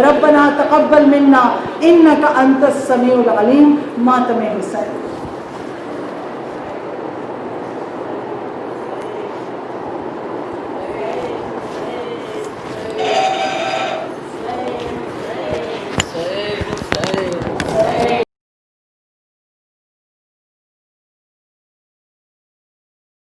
ربنا تقبل منا انک انت السمیع العلیم. ماتم حسین.